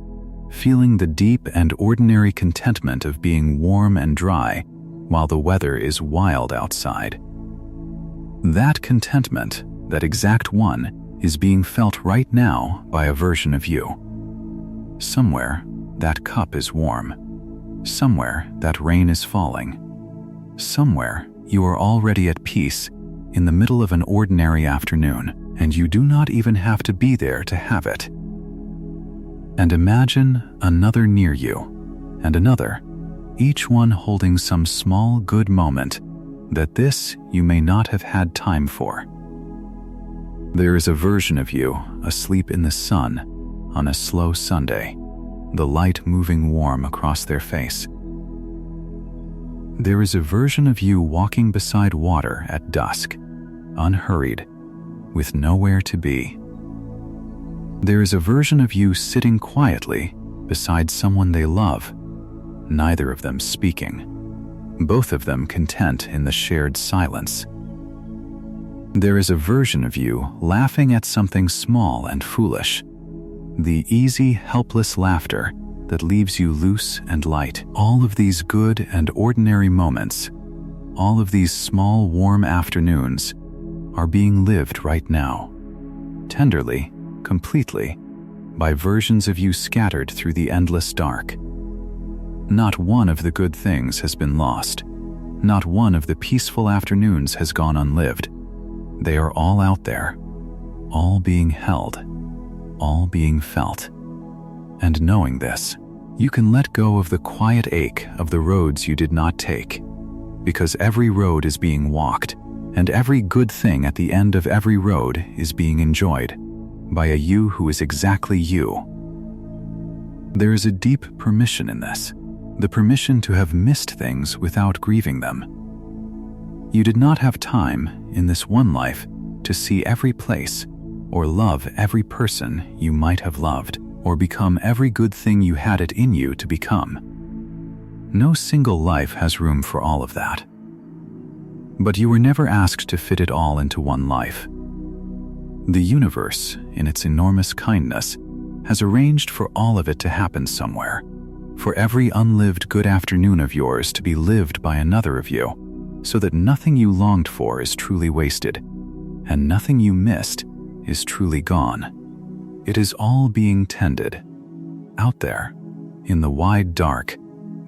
feeling the deep and ordinary contentment of being warm and dry while the weather is wild outside. That contentment, that exact one, is being felt right now by a version of you. Somewhere, that cup is warm. Somewhere, that rain is falling. Somewhere, you are already at peace in the middle of an ordinary afternoon, and you do not even have to be there to have it. And imagine another near you, and another, each one holding some small good moment that this you may not have had time for. There is a version of you asleep in the sun on a slow Sunday, the light moving warm across their face. There is a version of you walking beside water at dusk, unhurried, with nowhere to be. There is a version of you sitting quietly beside someone they love, neither of them speaking, both of them content in the shared silence. There is a version of you laughing at something small and foolish, the easy, helpless laughter that leaves you loose and light. All of these good and ordinary moments, all of these small, warm afternoons, are being lived right now, tenderly, completely, by versions of you scattered through the endless dark. Not one of the good things has been lost. Not one of the peaceful afternoons has gone unlived. They are all out there, all being held, all being felt. And knowing this, you can let go of the quiet ache of the roads you did not take, because every road is being walked, and every good thing at the end of every road is being enjoyed by a you who is exactly you. There is a deep permission in this, the permission to have missed things without grieving them. You did not have time in this one life to see every place or love every person you might have loved, or become every good thing you had it in you to become. No single life has room for all of that. But you were never asked to fit it all into one life. The universe, in its enormous kindness, has arranged for all of it to happen somewhere, for every unlived good afternoon of yours to be lived by another of you, so that nothing you longed for is truly wasted, and nothing you missed is truly gone. It is all being tended, out there, in the wide dark,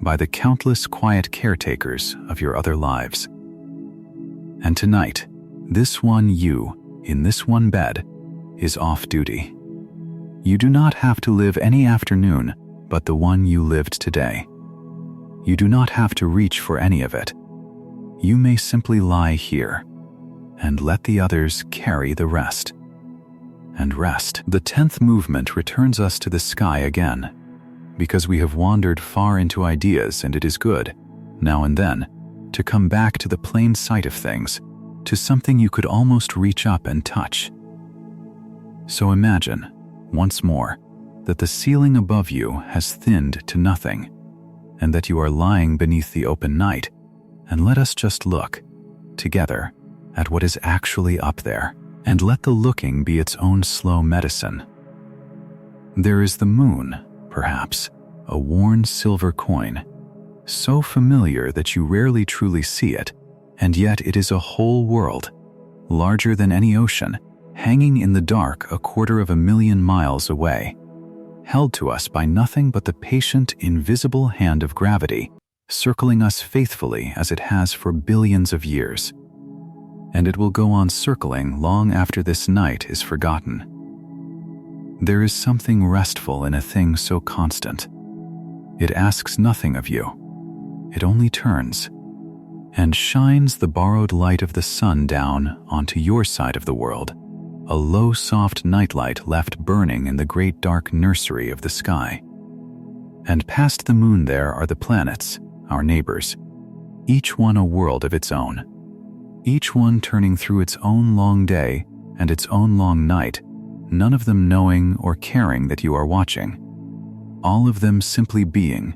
by the countless quiet caretakers of your other lives. And tonight, this one you, in this one bed, is off duty. You do not have to live any afternoon but the one you lived today. You do not have to reach for any of it. You may simply lie here and let the others carry the rest. And rest. The 10th movement returns us to the sky again, because we have wandered far into ideas, and it is good, now and then, to come back to the plain sight of things, to something you could almost reach up and touch. So imagine, once more, that the ceiling above you has thinned to nothing, and that you are lying beneath the open night, and let us just look, together, at what is actually up there, and let the looking be its own slow medicine. There is the moon, perhaps, a worn silver coin, so familiar that you rarely truly see it, and yet it is a whole world, larger than any ocean, hanging in the dark 250,000 miles away, held to us by nothing but the patient, invisible hand of gravity, circling us faithfully as it has for billions of years. And it will go on circling long after this night is forgotten. There is something restful in a thing so constant. It asks nothing of you. It only turns and shines the borrowed light of the sun down onto your side of the world, a low, soft nightlight left burning in the great dark nursery of the sky. And past the moon there are the planets, our neighbors, each one a world of its own, each one turning through its own long day and its own long night, none of them knowing or caring that you are watching, all of them simply being,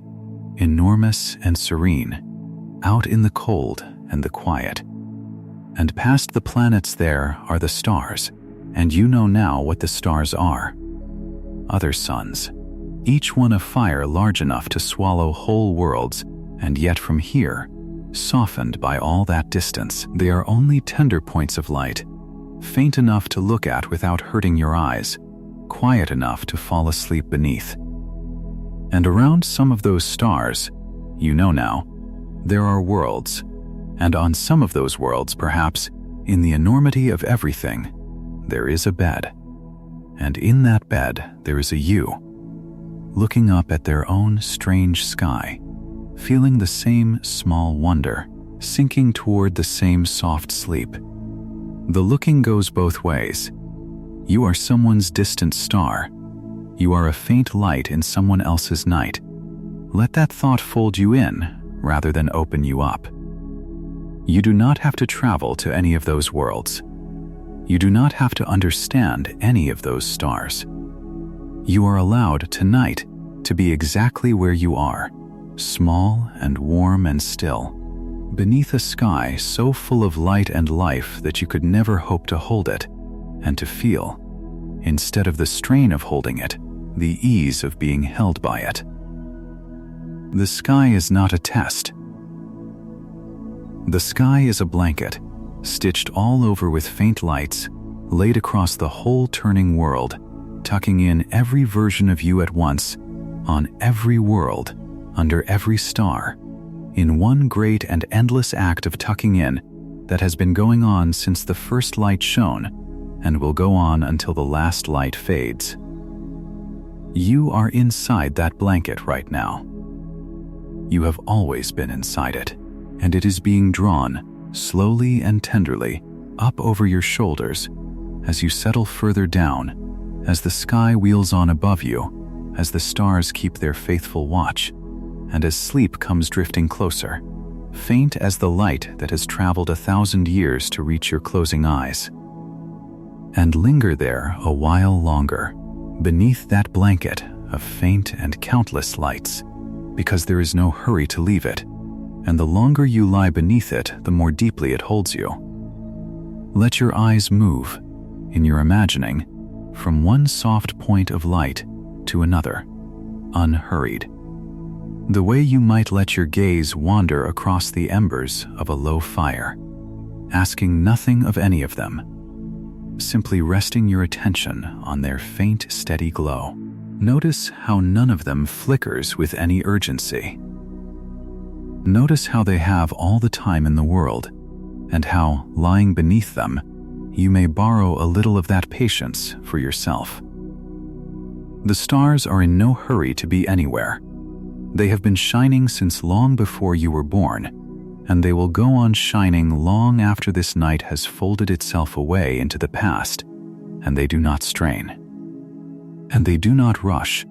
enormous and serene, out in the cold and the quiet. And past the planets there are the stars, and you know now what the stars are. Other suns, each one a fire large enough to swallow whole worlds, and yet from here, softened by all that distance, they are only tender points of light, faint enough to look at without hurting your eyes, quiet enough to fall asleep beneath. And around some of those stars, you know now, there are worlds, and on some of those worlds, perhaps, in the enormity of everything, there is a bed. And in that bed, there is a you, looking up at their own strange sky, feeling the same small wonder, sinking toward the same soft sleep. The looking goes both ways. You are someone's distant star. You are a faint light in someone else's night. Let that thought fold you in rather than open you up. You do not have to travel to any of those worlds. You do not have to understand any of those stars. You are allowed tonight to be exactly where you are, small and warm and still, beneath a sky so full of light and life that you could never hope to hold it, and to feel, instead of the strain of holding it, the ease of being held by it. The sky is not a test. The sky is a blanket, stitched all over with faint lights, laid across the whole turning world, tucking in every version of you at once, on every world, under every star, in one great and endless act of tucking in that has been going on since the first light shone and will go on until the last light fades. You are inside that blanket right now. You have always been inside it, and it is being drawn, slowly and tenderly, up over your shoulders as you settle further down, as the sky wheels on above you, as the stars keep their faithful watch, and as sleep comes drifting closer, faint as the light that has traveled 1,000 years to reach your closing eyes. And linger there a while longer, beneath that blanket of faint and countless lights, because there is no hurry to leave it, and the longer you lie beneath it, the more deeply it holds you. Let your eyes move, in your imagining, from one soft point of light to another, unhurried. The way you might let your gaze wander across the embers of a low fire, asking nothing of any of them, simply resting your attention on their faint, steady glow. Notice how none of them flickers with any urgency. Notice how they have all the time in the world, and how, lying beneath them, you may borrow a little of that patience for yourself. The stars are in no hurry to be anywhere. They have been shining since long before you were born, and they will go on shining long after this night has folded itself away into the past, and they do not strain. And they do not rush,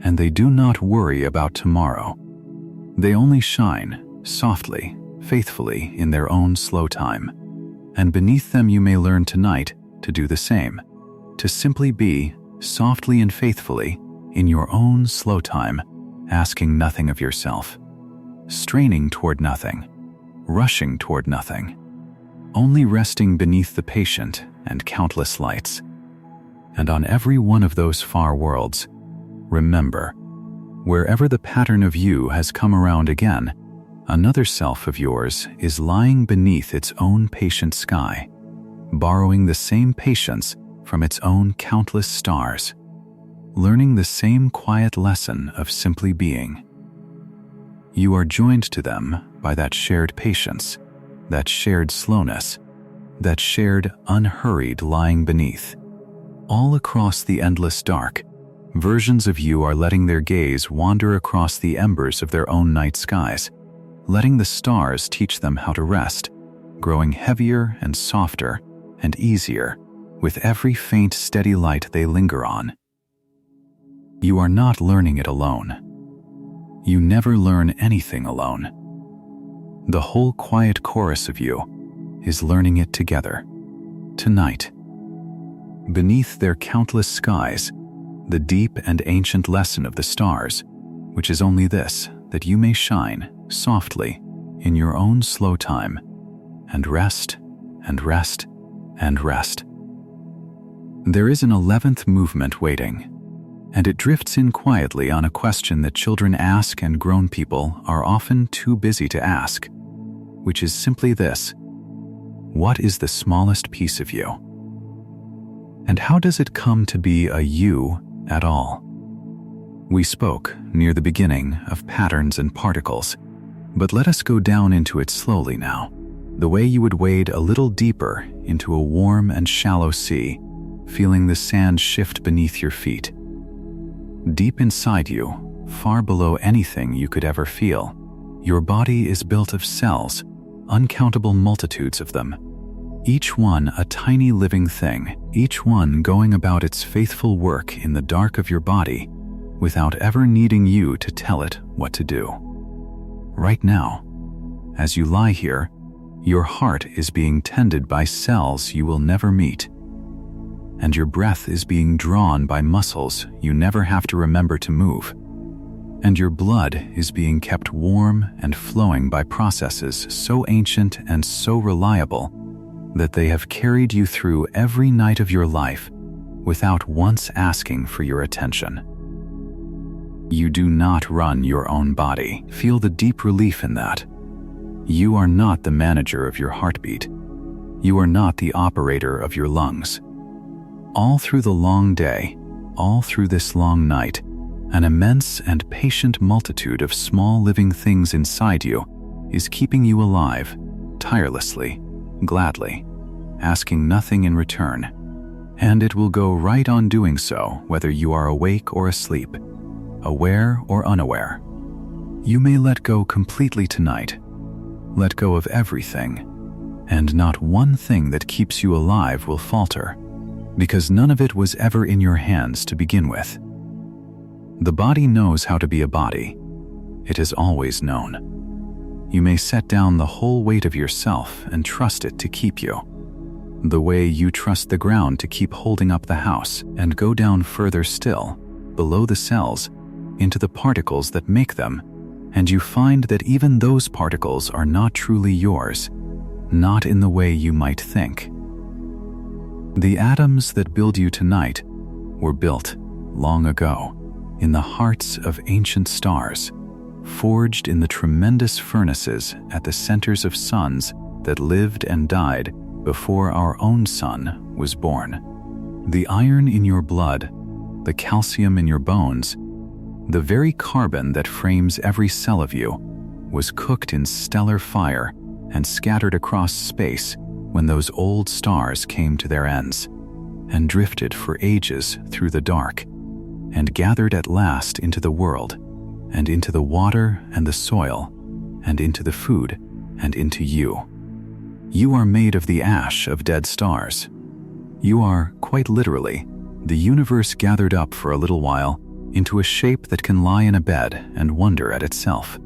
and they do not worry about tomorrow. They only shine, softly, faithfully, in their own slow time. And beneath them you may learn tonight to do the same, to simply be, softly and faithfully, in your own slow time, asking nothing of yourself, straining toward nothing, rushing toward nothing, only resting beneath the patient and countless lights. And on every one of those far worlds, remember, wherever the pattern of you has come around again, another self of yours is lying beneath its own patient sky, borrowing the same patience from its own countless stars, learning the same quiet lesson of simply being. You are joined to them by that shared patience, that shared slowness, that shared unhurried lying beneath. All across the endless dark, versions of you are letting their gaze wander across the embers of their own night skies, letting the stars teach them how to rest, growing heavier and softer and easier with every faint, steady light they linger on. You are not learning it alone. You never learn anything alone. The whole quiet chorus of you is learning it together, tonight. Beneath their countless skies, the deep and ancient lesson of the stars, which is only this, that you may shine softly in your own slow time, and rest and rest and rest. There is an 11th movement waiting, and it drifts in quietly on a question that children ask and grown people are often too busy to ask, which is simply this: what is the smallest piece of you? And how does it come to be a you at all? We spoke, near the beginning, of patterns and particles, but let us go down into it slowly now, the way you would wade a little deeper into a warm and shallow sea, feeling the sand shift beneath your feet. Deep inside you, far below anything you could ever feel, your body is built of cells, uncountable multitudes of them, each one a tiny living thing, each one going about its faithful work in the dark of your body without ever needing you to tell it what to do. Right now, as you lie here, your heart is being tended by cells you will never meet, and your breath is being drawn by muscles you never have to remember to move, and your blood is being kept warm and flowing by processes so ancient and so reliable that they have carried you through every night of your life without once asking for your attention. You do not run your own body. Feel the deep relief in that. You are not the manager of your heartbeat. You are not the operator of your lungs. All through the long day, all through this long night, an immense and patient multitude of small living things inside you is keeping you alive, tirelessly, gladly, asking nothing in return. And it will go right on doing so whether you are awake or asleep, aware or unaware. You may let go completely tonight, let go of everything, and not one thing that keeps you alive will falter, because none of it was ever in your hands to begin with. The body knows how to be a body. It has always known. You may set down the whole weight of yourself and trust it to keep you, the way you trust the ground to keep holding up the house, and go down further still, below the cells, into the particles that make them, and you find that even those particles are not truly yours, not in the way you might think. The atoms that build you tonight were built long ago in the hearts of ancient stars, forged in the tremendous furnaces at the centers of suns that lived and died before our own sun was born. The iron in your blood, the calcium in your bones, the very carbon that frames every cell of you, was cooked in stellar fire and scattered across space when those old stars came to their ends, and drifted for ages through the dark, and gathered at last into the world, and into the water and the soil, and into the food, and into you. You are made of the ash of dead stars. You are, quite literally, the universe gathered up for a little while into a shape that can lie in a bed and wonder at itself.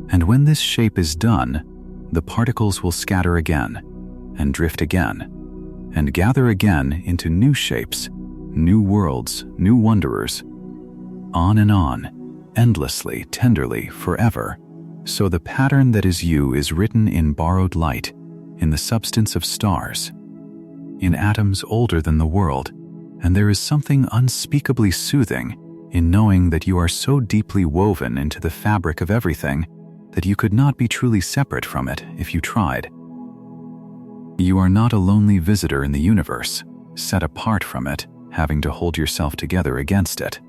And when this shape is done, the particles will scatter again, and drift again, and gather again into new shapes, new worlds, new wanderers, on and on, endlessly, tenderly, forever. So the pattern that is you is written in borrowed light, in the substance of stars, in atoms older than the world, and there is something unspeakably soothing in knowing that you are so deeply woven into the fabric of everything that you could not be truly separate from it if you tried. You are not a lonely visitor in the universe, set apart from it, having to hold yourself together against it.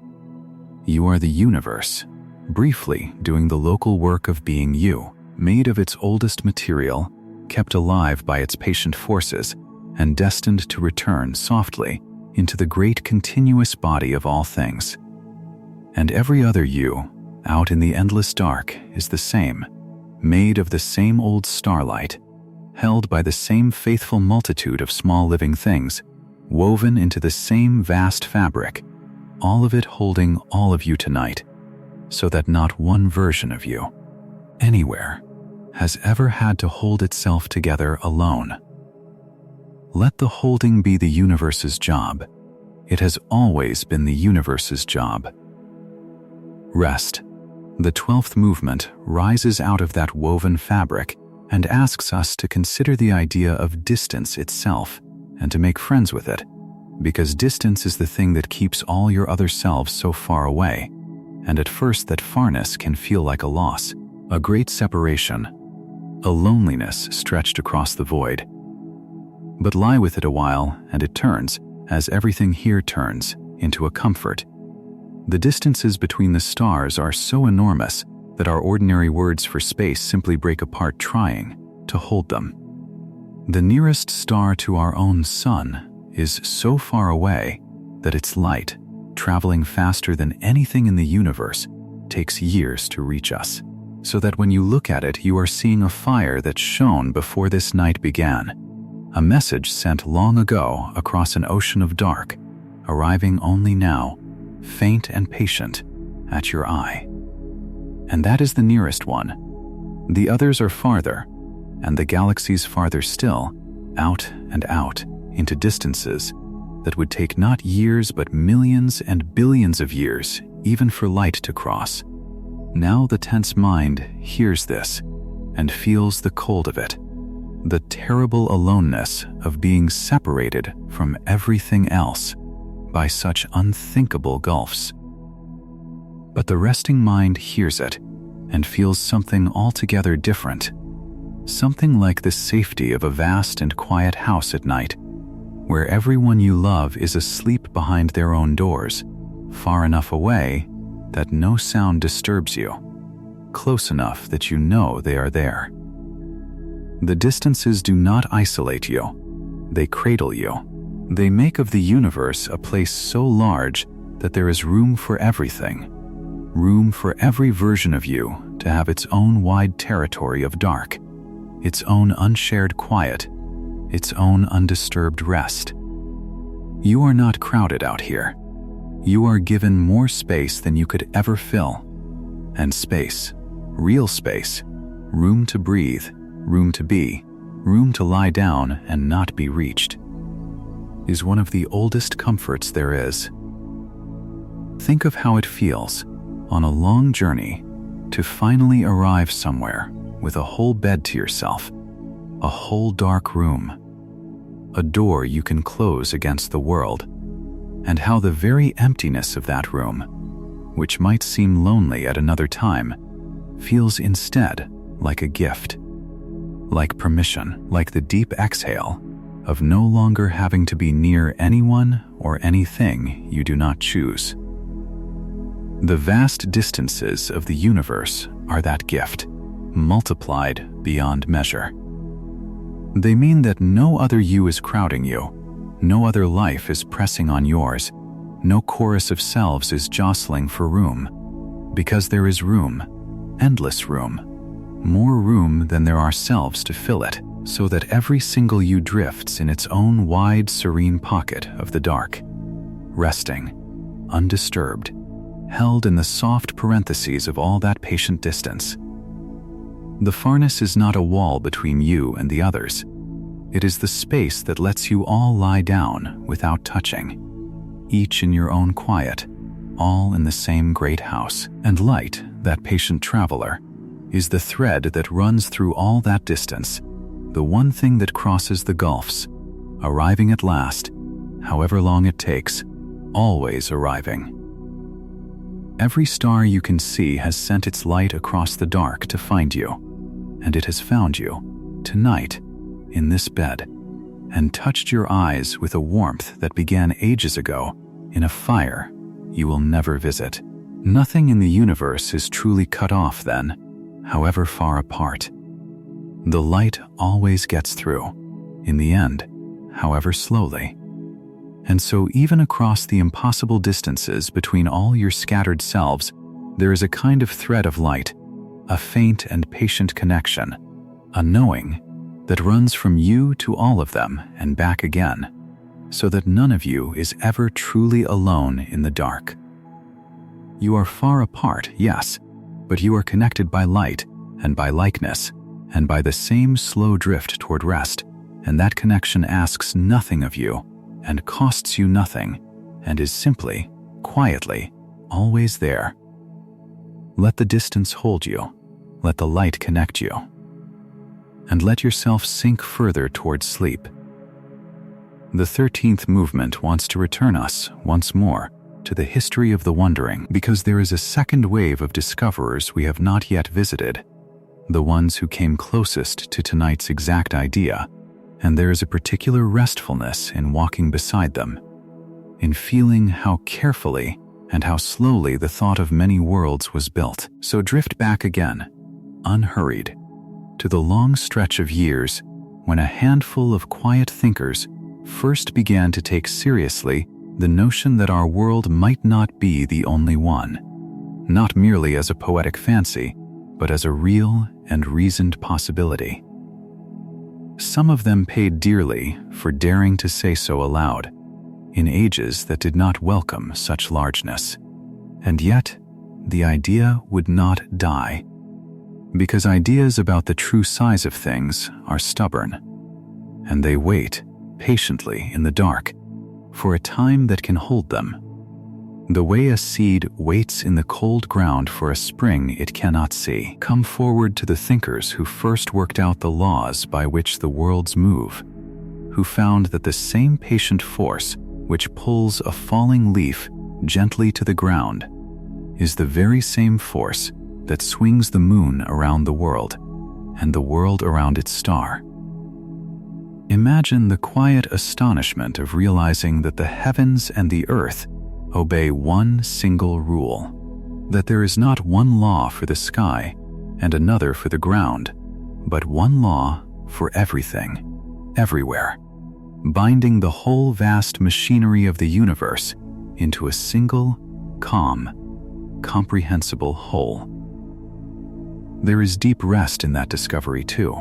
You are the universe, briefly doing the local work of being you, made of its oldest material, kept alive by its patient forces, and destined to return softly into the great continuous body of all things. And every other you, out in the endless dark, is the same, made of the same old starlight, held by the same faithful multitude of small living things, woven into the same vast fabric, all of it holding all of you tonight, so that not one version of you, anywhere, has ever had to hold itself together alone. Let the holding be the universe's job. It has always been the universe's job. Rest. The 12th movement rises out of that woven fabric and asks us to consider the idea of distance itself and to make friends with it, because distance is the thing that keeps all your other selves so far away, and at first that farness can feel like a loss, a great separation, a loneliness stretched across the void. But lie with it a while, and it turns, as everything here turns, into a comfort. The distances between the stars are so enormous that our ordinary words for space simply break apart trying to hold them. The nearest star to our own sun is so far away that its light, traveling faster than anything in the universe, takes years to reach us, so that when you look at it, you are seeing a fire that shone before this night began, a message sent long ago across an ocean of dark, arriving only now, faint and patient, at your eye. And that is the nearest one. The others are farther, and the galaxies farther still, out and out, into distances that would take not years but millions and billions of years even for light to cross. Now the tense mind hears this and feels the cold of it, the terrible aloneness of being separated from everything else by such unthinkable gulfs. But the resting mind hears it and feels something altogether different, something like the safety of a vast and quiet house at night, where everyone you love is asleep behind their own doors, far enough away that no sound disturbs you, close enough that you know they are there. The distances do not isolate you, they cradle you. They make of the universe a place so large that there is room for everything, room for every version of you to have its own wide territory of dark, its own unshared quiet, its own undisturbed rest. You are not crowded out here. You are given more space than you could ever fill. And space, real space, room to breathe, room to be, room to lie down and not be reached, is one of the oldest comforts there is. Think of how it feels, on a long journey, to finally arrive somewhere with a whole bed to yourself, a whole dark room, a door you can close against the world, and how the very emptiness of that room, which might seem lonely at another time, feels instead like a gift, like permission, like the deep exhale of no longer having to be near anyone or anything you do not choose. The vast distances of the universe are that gift, multiplied beyond measure. They mean that no other you is crowding you, no other life is pressing on yours, no chorus of selves is jostling for room, because there is room, endless room, more room than there are selves to fill it, so that every single you drifts in its own wide, serene pocket of the dark, resting, undisturbed, held in the soft parentheses of all that patient distance. The farness is not a wall between you and the others. It is the space that lets you all lie down without touching, each in your own quiet, all in the same great house. And light, that patient traveler, is the thread that runs through all that distance, the one thing that crosses the gulfs, arriving at last, however long it takes, always arriving. Every star you can see has sent its light across the dark to find you, and it has found you, tonight, in this bed, and touched your eyes with a warmth that began ages ago in a fire you will never visit. Nothing in the universe is truly cut off then, however far apart. The light always gets through, in the end, however slowly. And so even across the impossible distances between all your scattered selves, there is a kind of thread of light, a faint and patient connection, a knowing that runs from you to all of them and back again, so that none of you is ever truly alone in the dark. You are far apart, yes, but you are connected by light and by likeness, and by the same slow drift toward rest, and that connection asks nothing of you, and costs you nothing, and is simply, quietly, always there. Let the distance hold you. Let the light connect you. and let yourself sink further towards sleep. The 13th movement wants to return us, once more, to the history of the wondering, because there is a second wave of discoverers we have not yet visited, the ones who came closest to tonight's exact idea, and there is a particular restfulness in walking beside them, in feeling how carefully and how slowly the thought of many worlds was built. So drift back again, unhurried, to the long stretch of years when a handful of quiet thinkers first began to take seriously the notion that our world might not be the only one, not merely as a poetic fancy, but as a real and reasoned possibility. Some of them paid dearly for daring to say so aloud, in ages that did not welcome such largeness. And yet, the idea would not die, because ideas about the true size of things are stubborn, and they wait patiently in the dark for a time that can hold them, the way a seed waits in the cold ground for a spring it cannot see. Come forward to the thinkers who first worked out the laws by which the worlds move, who found that the same patient force which pulls a falling leaf gently to the ground is the very same force that swings the moon around the world and the world around its star. Imagine the quiet astonishment of realizing that the heavens and the earth obey one single rule, that there is not one law for the sky and another for the ground, but one law for everything, everywhere, binding the whole vast machinery of the universe into a single, calm, comprehensible whole. There is deep rest in that discovery too,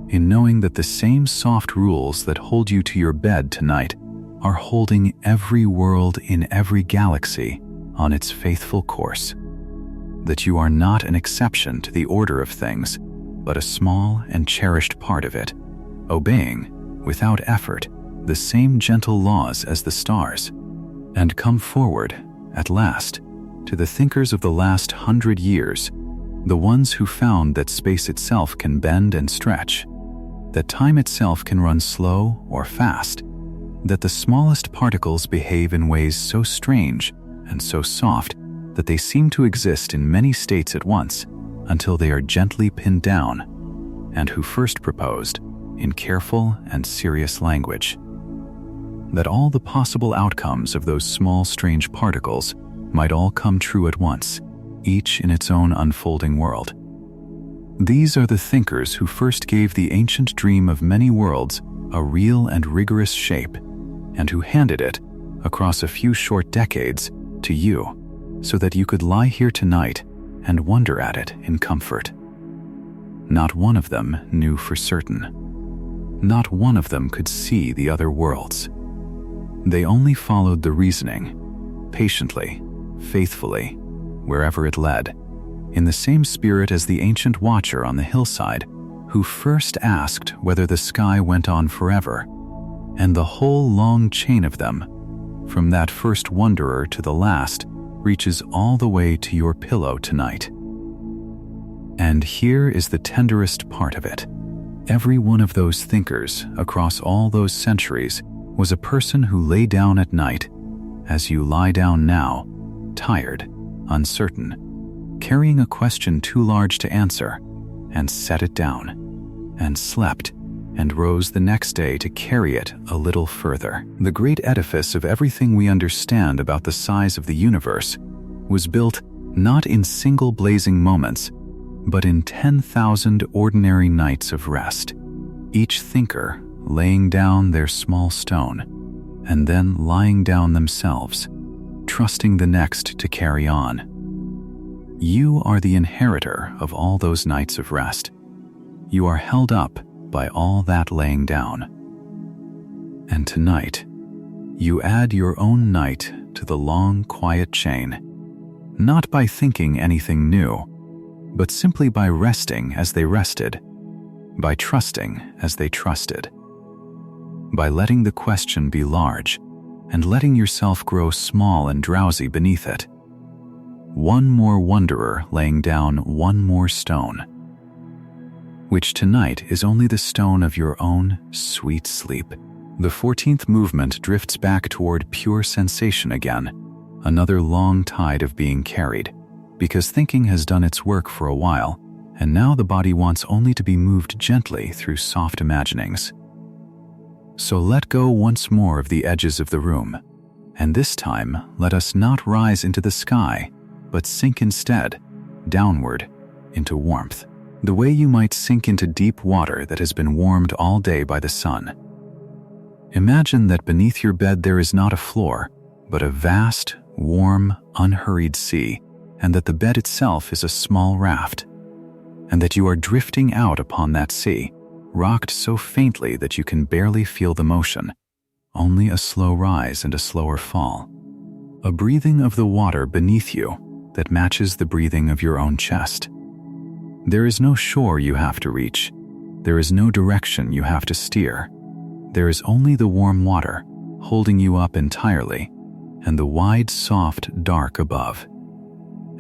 in knowing that the same soft rules that hold you to your bed tonight are holding every world in every galaxy on its faithful course, that you are not an exception to the order of things, but a small and cherished part of it, obeying, without effort, the same gentle laws as the stars. And come forward, at last, to the thinkers of the last 100 years, the ones who found that space itself can bend and stretch, that time itself can run slow or fast, that the smallest particles behave in ways so strange and so soft that they seem to exist in many states at once until they are gently pinned down, and who first proposed, in careful and serious language, that all the possible outcomes of those small strange particles might all come true at once, each in its own unfolding world. These are the thinkers who first gave the ancient dream of many worlds a real and rigorous shape, and who handed it, across a few short decades, to you, so that you could lie here tonight and wonder at it in comfort. Not one of them knew for certain. Not one of them could see the other worlds. They only followed the reasoning, patiently, faithfully, wherever it led, in the same spirit as the ancient watcher on the hillside who first asked whether the sky went on forever, and the whole long chain of them, from that first wanderer to the last, reaches all the way to your pillow tonight. And here is the tenderest part of it. Every one of those thinkers across all those centuries was a person who lay down at night, as you lie down now, tired, uncertain, carrying a question too large to answer, and set it down, and slept, and rose the next day to carry it a little further. The great edifice of everything we understand about the size of the universe was built not in single blazing moments, but in 10,000 ordinary nights of rest, each thinker laying down their small stone, and then lying down themselves, trusting the next to carry on. You are the inheritor of all those nights of rest. You are held up by all that laying down. And tonight, you add your own night to the long, quiet chain, not by thinking anything new, but simply by resting as they rested, by trusting as they trusted, by letting the question be large and letting yourself grow small and drowsy beneath it. One more wanderer laying down one more stone. which tonight is only the stone of your own sweet sleep. The 14th movement drifts back toward pure sensation again, another long tide of being carried, because thinking has done its work for a while, and now the body wants only to be moved gently through soft imaginings. So let go once more of the edges of the room, and this time let us not rise into the sky, but sink instead, downward, into warmth, the way you might sink into deep water that has been warmed all day by the sun. Imagine that beneath your bed there is not a floor, but a vast, warm, unhurried sea, and that the bed itself is a small raft, and that you are drifting out upon that sea, rocked so faintly that you can barely feel the motion, only a slow rise and a slower fall. A breathing of the water beneath you that matches the breathing of your own chest. There is no shore you have to reach. There is no direction you have to steer. There is only the warm water, holding you up entirely, and the wide, soft dark above,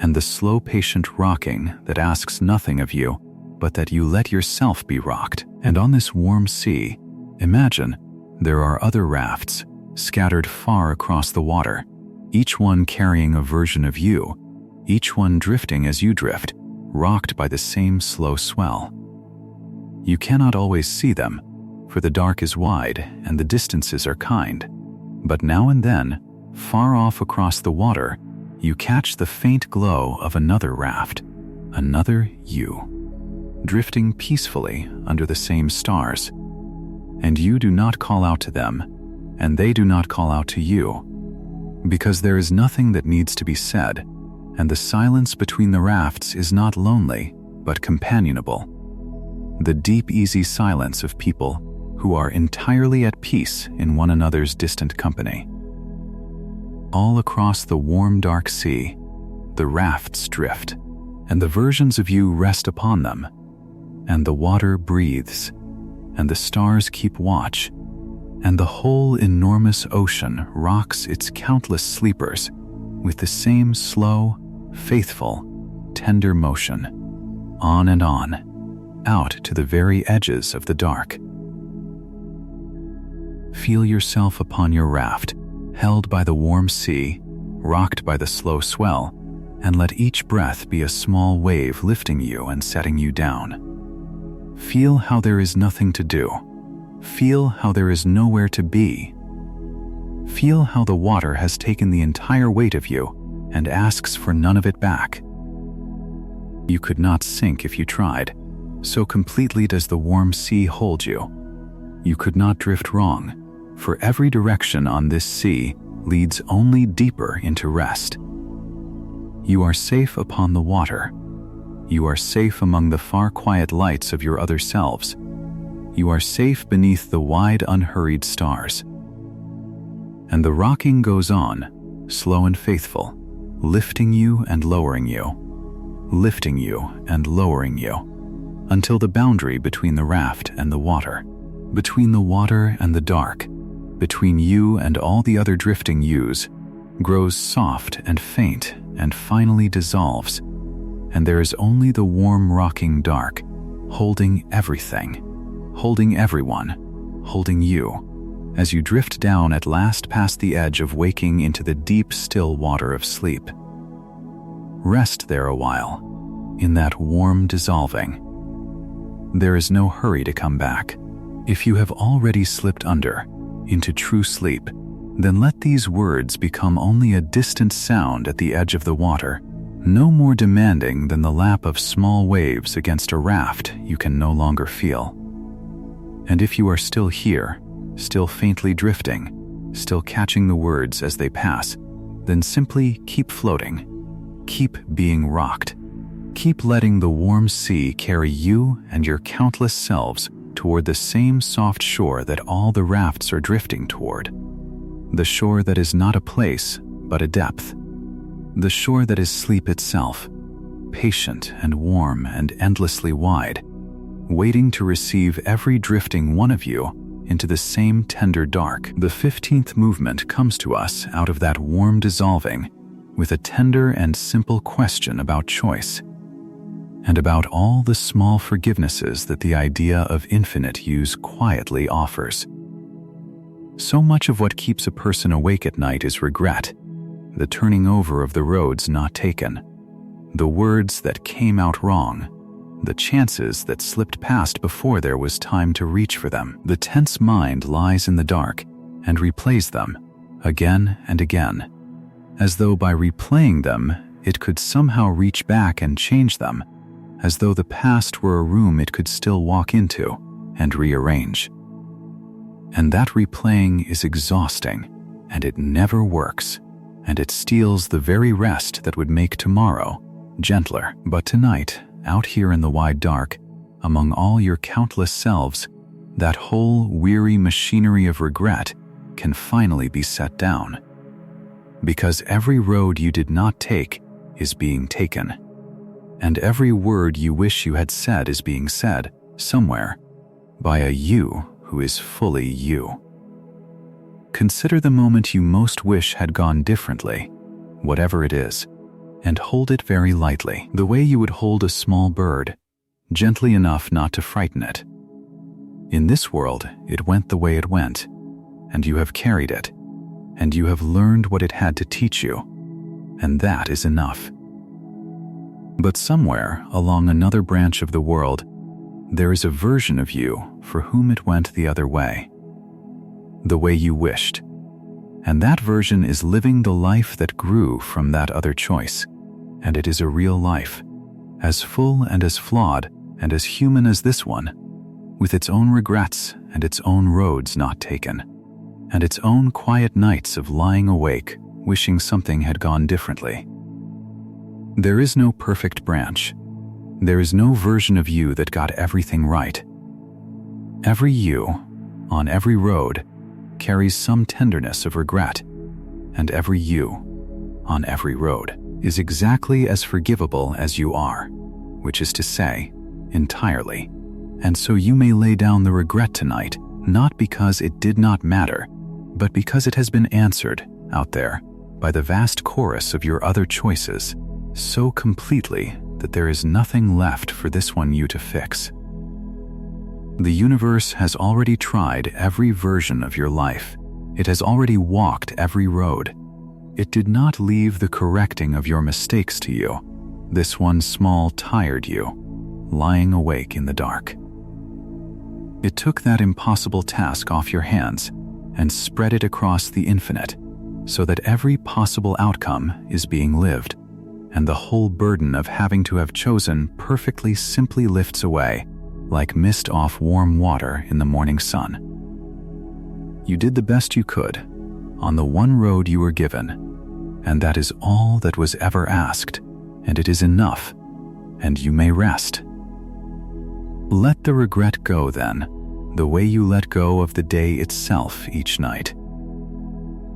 and the slow, patient rocking that asks nothing of you but that you let yourself be rocked. And on this warm sea, imagine there are other rafts scattered far across the water, each one carrying a version of you, each one drifting as you drift, rocked by the same slow swell. You cannot always see them, for the dark is wide and the distances are kind, but now and then, far off across the water, you catch the faint glow of another raft, another you, drifting peacefully under the same stars. And you do not call out to them, and they do not call out to you, because there is nothing that needs to be said, and the silence between the rafts is not lonely, but companionable. The deep, easy silence of people who are entirely at peace in one another's distant company. All across the warm, dark sea, the rafts drift, and the versions of you rest upon them, and the water breathes, and the stars keep watch, and the whole enormous ocean rocks its countless sleepers with the same slow, faithful, tender motion, on and on, out to the very edges of the dark. Feel yourself upon your raft, held by the warm sea, rocked by the slow swell, and let each breath be a small wave lifting you and setting you down. Feel how there is nothing to do. Feel how there is nowhere to be. Feel how the water has taken the entire weight of you and asks for none of it back. You could not sink if you tried, so completely does the warm sea hold you. You could not drift wrong, for every direction on this sea leads only deeper into rest. You are safe upon the water. You are safe among the far quiet lights of your other selves. You are safe beneath the wide, unhurried stars. And the rocking goes on, slow and faithful, lifting you and lowering you, lifting you and lowering you, until the boundary between the raft and the water, between the water and the dark, between you and all the other drifting yous, grows soft and faint and finally dissolves, and there is only the warm rocking dark, holding everything, holding everyone, holding you, as you drift down at last past the edge of waking into the deep, still water of sleep. Rest there a while, in that warm dissolving. There is no hurry to come back. If you have already slipped under, into true sleep, then let these words become only a distant sound at the edge of the water, no more demanding than the lap of small waves against a raft you can no longer feel. And if you are still here, still faintly drifting, still catching the words as they pass, then simply keep floating, keep being rocked, keep letting the warm sea carry you and your countless selves toward the same soft shore that all the rafts are drifting toward. The shore that is not a place, but a depth. The shore that is sleep itself, patient and warm and endlessly wide, waiting to receive every drifting one of you into the same tender dark. The 15th movement comes to us out of that warm dissolving with a tender and simple question about choice. and about all the small forgivenesses that the idea of infinite use quietly offers. So much of what keeps a person awake at night is regret, the turning over of the roads not taken, the words that came out wrong, the chances that slipped past before there was time to reach for them. The tense mind lies in the dark and replays them again and again, as though by replaying them it could somehow reach back and change them, as though the past were a room it could still walk into and rearrange. And that replaying is exhausting, and it never works, and it steals the very rest that would make tomorrow gentler. But tonight, out here in the wide dark, among all your countless selves, that whole weary machinery of regret can finally be set down. Because every road you did not take is being taken, and every word you wish you had said is being said somewhere by a you who is fully you. Consider the moment you most wish had gone differently, whatever it is, and hold it very lightly, the way you would hold a small bird, gently enough not to frighten it. In this world, it went the way it went, and you have carried it, and you have learned what it had to teach you, and that is enough. But somewhere along another branch of the world, there is a version of you for whom it went the other way, the way you wished, and that version is living the life that grew from that other choice, and it is a real life, as full and as flawed and as human as this one, with its own regrets and its own roads not taken, and its own quiet nights of lying awake, wishing something had gone differently. There is no perfect branch. There is no version of you that got everything right. Every you, on every road, carries some tenderness of regret, and every you, on every road, is exactly as forgivable as you are, which is to say, entirely. And so you may lay down the regret tonight, not because it did not matter, but because it has been answered out there by the vast chorus of your other choices, so completely that there is nothing left for this one you to fix. The universe has already tried every version of your life. It has already walked every road. It did not leave the correcting of your mistakes to you, this one small, tired you, lying awake in the dark. It took that impossible task off your hands and spread it across the infinite, so that every possible outcome is being lived, and the whole burden of having to have chosen perfectly simply lifts away, like mist off warm water in the morning sun. You did the best you could, on the one road you were given, and that is all that was ever asked, and it is enough, and you may rest. Let the regret go then, the way you let go of the day itself each night.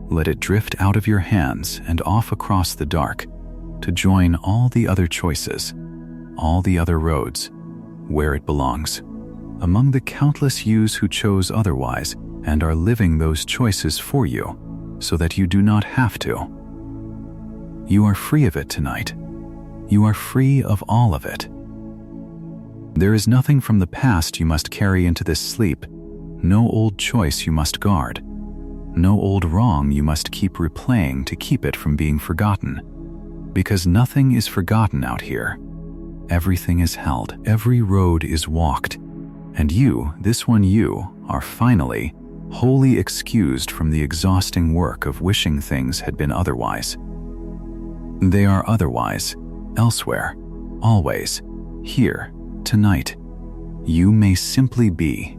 Let it drift out of your hands and off across the dark to join all the other choices, all the other roads, where it belongs, among the countless yous who chose otherwise and are living those choices for you so that you do not have to. You are free of it tonight. You are free of all of it. There is nothing from the past you must carry into this sleep, no old choice you must guard, no old wrong you must keep replaying to keep it from being forgotten, because nothing is forgotten out here. Everything is held, every road is walked, and you, this one you, are finally, wholly excused from the exhausting work of wishing things had been otherwise. They are otherwise, elsewhere, always, here, tonight. You may simply be,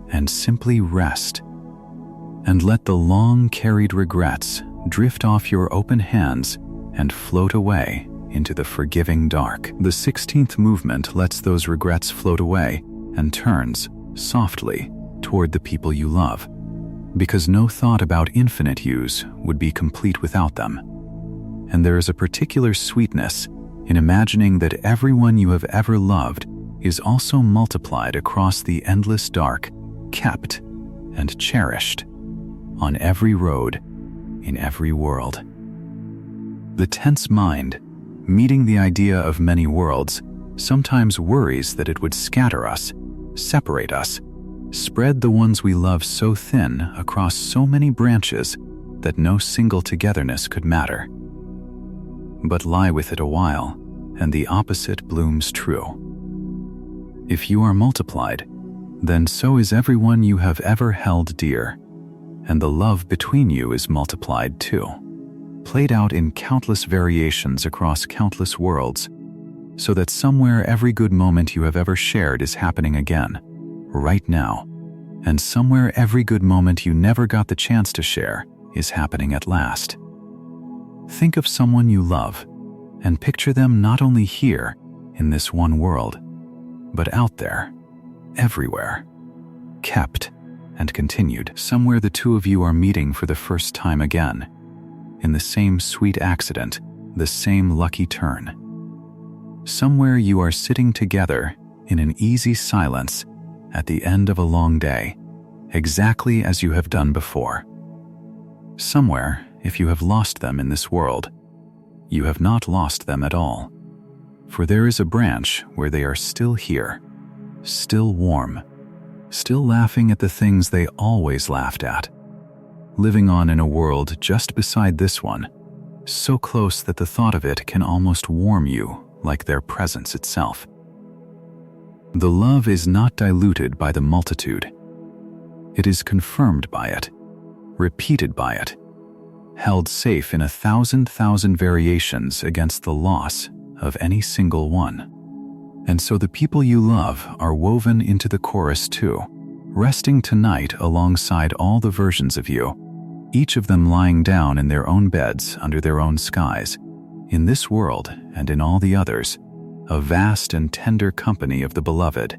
and simply rest, and let the long-carried regrets drift off your open hands and float away into the forgiving dark. The 16th movement lets those regrets float away and turns, softly, toward the people you love, because no thought about infinite yous would be complete without them. And there is a particular sweetness in imagining that everyone you have ever loved is also multiplied across the endless dark, kept and cherished, on every road, in every world. The tense mind, meeting the idea of many worlds, sometimes worries that it would scatter us, separate us, spread the ones we love so thin across so many branches that no single togetherness could matter. But lie with it a while, and the opposite blooms true. If you are multiplied, then so is everyone you have ever held dear, and the love between you is multiplied too, played out in countless variations across countless worlds, so that somewhere every good moment you have ever shared is happening again, right now, and somewhere every good moment you never got the chance to share is happening at last. Think of someone you love, and picture them not only here, in this one world, but out there, everywhere, kept and continued. Somewhere the two of you are meeting for the first time again, in the same sweet accident, the same lucky turn. Somewhere you are sitting together in an easy silence at the end of a long day, exactly as you have done before. Somewhere, if you have lost them in this world, you have not lost them at all, for there is a branch where they are still here, still warm, still laughing at the things they always laughed at, living on in a world just beside this one, so close that the thought of it can almost warm you like their presence itself. The love is not diluted by the multitude. It is confirmed by it, repeated by it, held safe in 1,000 variations against the loss of any single one. And so the people you love are woven into the chorus too, resting tonight alongside all the versions of you, each of them lying down in their own beds under their own skies, in this world and in all the others, a vast and tender company of the beloved,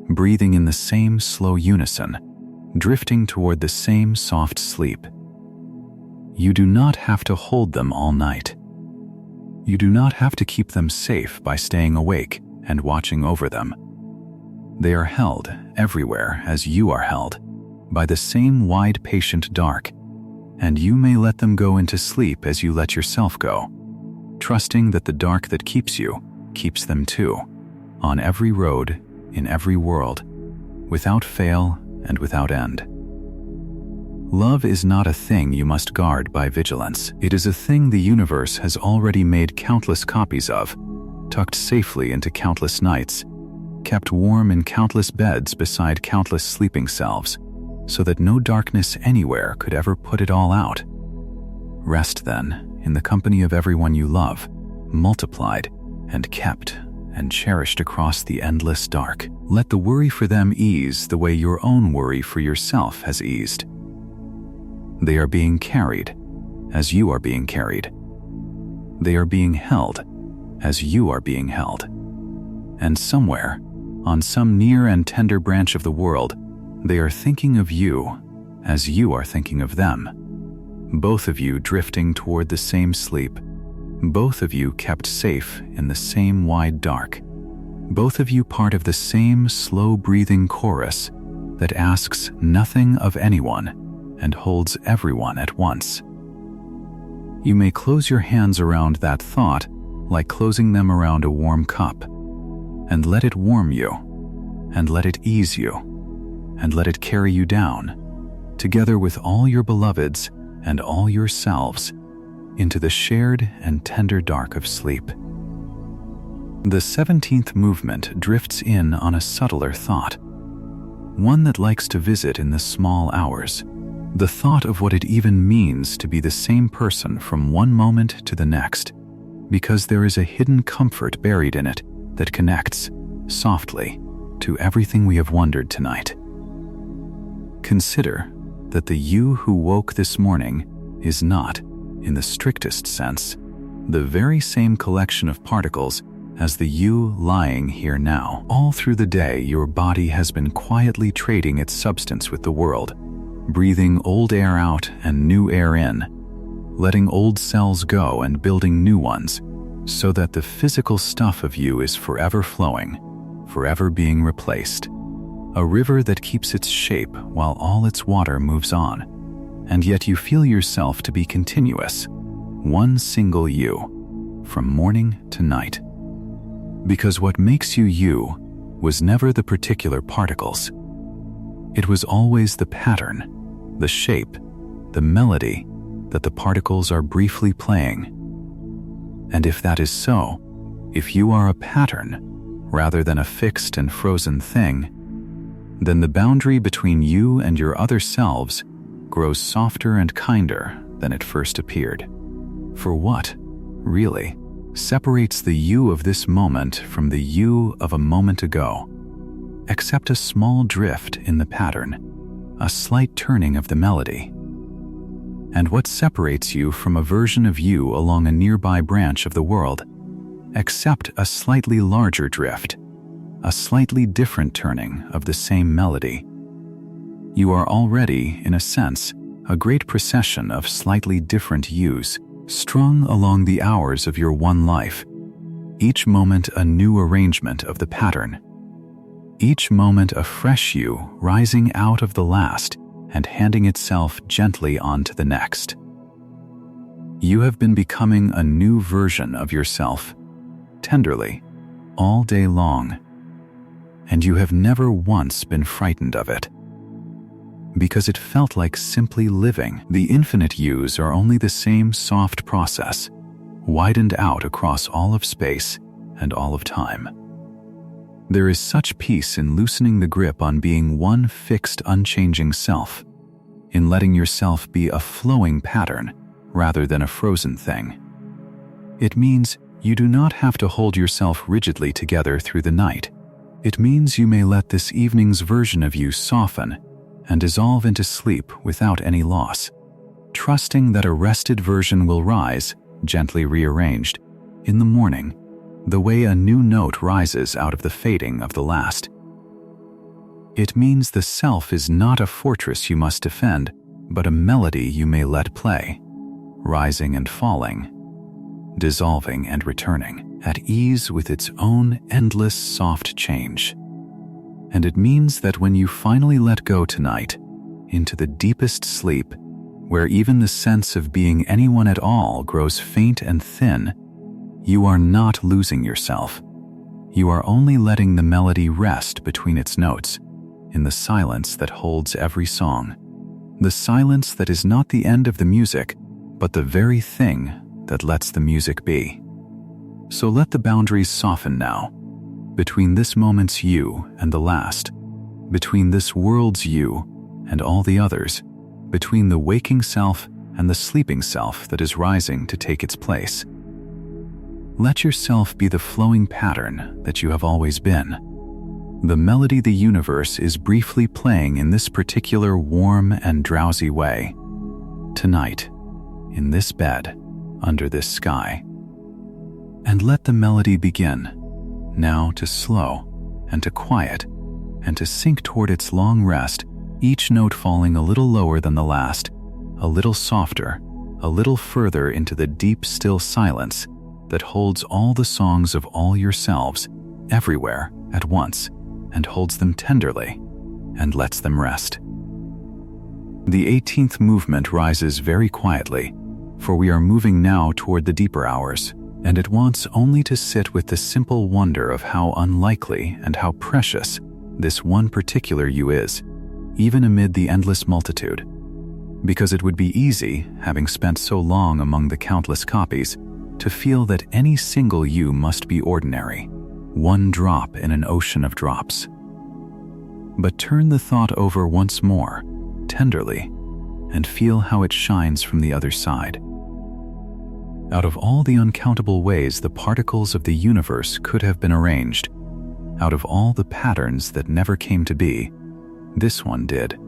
breathing in the same slow unison, drifting toward the same soft sleep. You do not have to hold them all night. You do not have to keep them safe by staying awake and watching over them. They are held everywhere as you are held, by the same wide patient dark, and you may let them go into sleep as you let yourself go, trusting that the dark that keeps you keeps them too, on every road, in every world, without fail and without end. Love is not a thing you must guard by vigilance. It is a thing the universe has already made countless copies of, tucked safely into countless nights, kept warm in countless beds beside countless sleeping selves, so that no darkness anywhere could ever put it all out. Rest then in the company of everyone you love, multiplied and kept and cherished across the endless dark. Let the worry for them ease the way your own worry for yourself has eased. They are being carried as you are being carried. They are being held as you are being held. And somewhere, on some near and tender branch of the world, they are thinking of you as you are thinking of them. Both of you drifting toward the same sleep. Both of you kept safe in the same wide dark. Both of you part of the same slow-breathing chorus that asks nothing of anyone and holds everyone at once. You may close your hands around that thought like closing them around a warm cup, and let it warm you, and let it ease you, and let it carry you down, together with all your beloveds and all yourselves, into the shared and tender dark of sleep. The 17th movement drifts in on a subtler thought, one that likes to visit in the small hours, the thought of what it even means to be the same person from one moment to the next, because there is a hidden comfort buried in it that connects, softly, to everything we have wondered tonight. Consider that the you who woke this morning is not, in the strictest sense, the very same collection of particles as the you lying here now. All through the day, your body has been quietly trading its substance with the world, breathing old air out and new air in, letting old cells go and building new ones, so that the physical stuff of you is forever flowing, forever being replaced. A river that keeps its shape while all its water moves on, and yet you feel yourself to be continuous, one single you, from morning to night. Because what makes you you was never the particular particles. It was always the pattern, the shape, the melody that the particles are briefly playing. And if that is so, if you are a pattern rather than a fixed and frozen thing, then the boundary between you and your other selves grows softer and kinder than it first appeared. For what, really, separates the you of this moment from the you of a moment ago, except a small drift in the pattern, a slight turning of the melody? And what separates you from a version of you along a nearby branch of the world, except a slightly larger drift, a slightly different turning of the same melody? You are already, in a sense, a great procession of slightly different yous, strung along the hours of your one life, each moment a new arrangement of the pattern, each moment a fresh you rising out of the last and handing itself gently on to the next. You have been becoming a new version of yourself, tenderly, all day long, and you have never once been frightened of it. Because it felt like simply living. The infinite yous are only the same soft process, widened out across all of space and all of time. There is such peace in loosening the grip on being one fixed, unchanging self, in letting yourself be a flowing pattern rather than a frozen thing. It means you do not have to hold yourself rigidly together through the night. It means you may let this evening's version of you soften and dissolve into sleep without any loss, trusting that a rested version will rise, gently rearranged, in the morning, the way a new note rises out of the fading of the last. It means the self is not a fortress you must defend, but a melody you may let play, rising and falling, dissolving and returning, at ease with its own endless soft change. And it means that when you finally let go tonight, into the deepest sleep, where even the sense of being anyone at all grows faint and thin, you are not losing yourself. You are only letting the melody rest between its notes, in the silence that holds every song. The silence that is not the end of the music, but the very thing that lets the music be. So let the boundaries soften now, between this moment's you and the last, between this world's you and all the others, between the waking self and the sleeping self that is rising to take its place. Let yourself be the flowing pattern that you have always been, the melody the universe is briefly playing in this particular warm and drowsy way, tonight, in this bed, under this sky. And let the melody begin, now to slow and to quiet and to sink toward its long rest, each note falling a little lower than the last, a little softer, a little further into the deep, still silence that holds all the songs of all yourselves, everywhere, at once, and holds them tenderly and lets them rest. The 18th movement rises very quietly, for we are moving now toward the deeper hours, and it wants only to sit with the simple wonder of how unlikely and how precious this one particular you is, even amid the endless multitude. Because it would be easy, having spent so long among the countless copies, to feel that any single you must be ordinary, one drop in an ocean of drops. But turn the thought over once more, tenderly, and feel how it shines from the other side. Out of all the uncountable ways the particles of the universe could have been arranged, out of all the patterns that never came to be, this one did.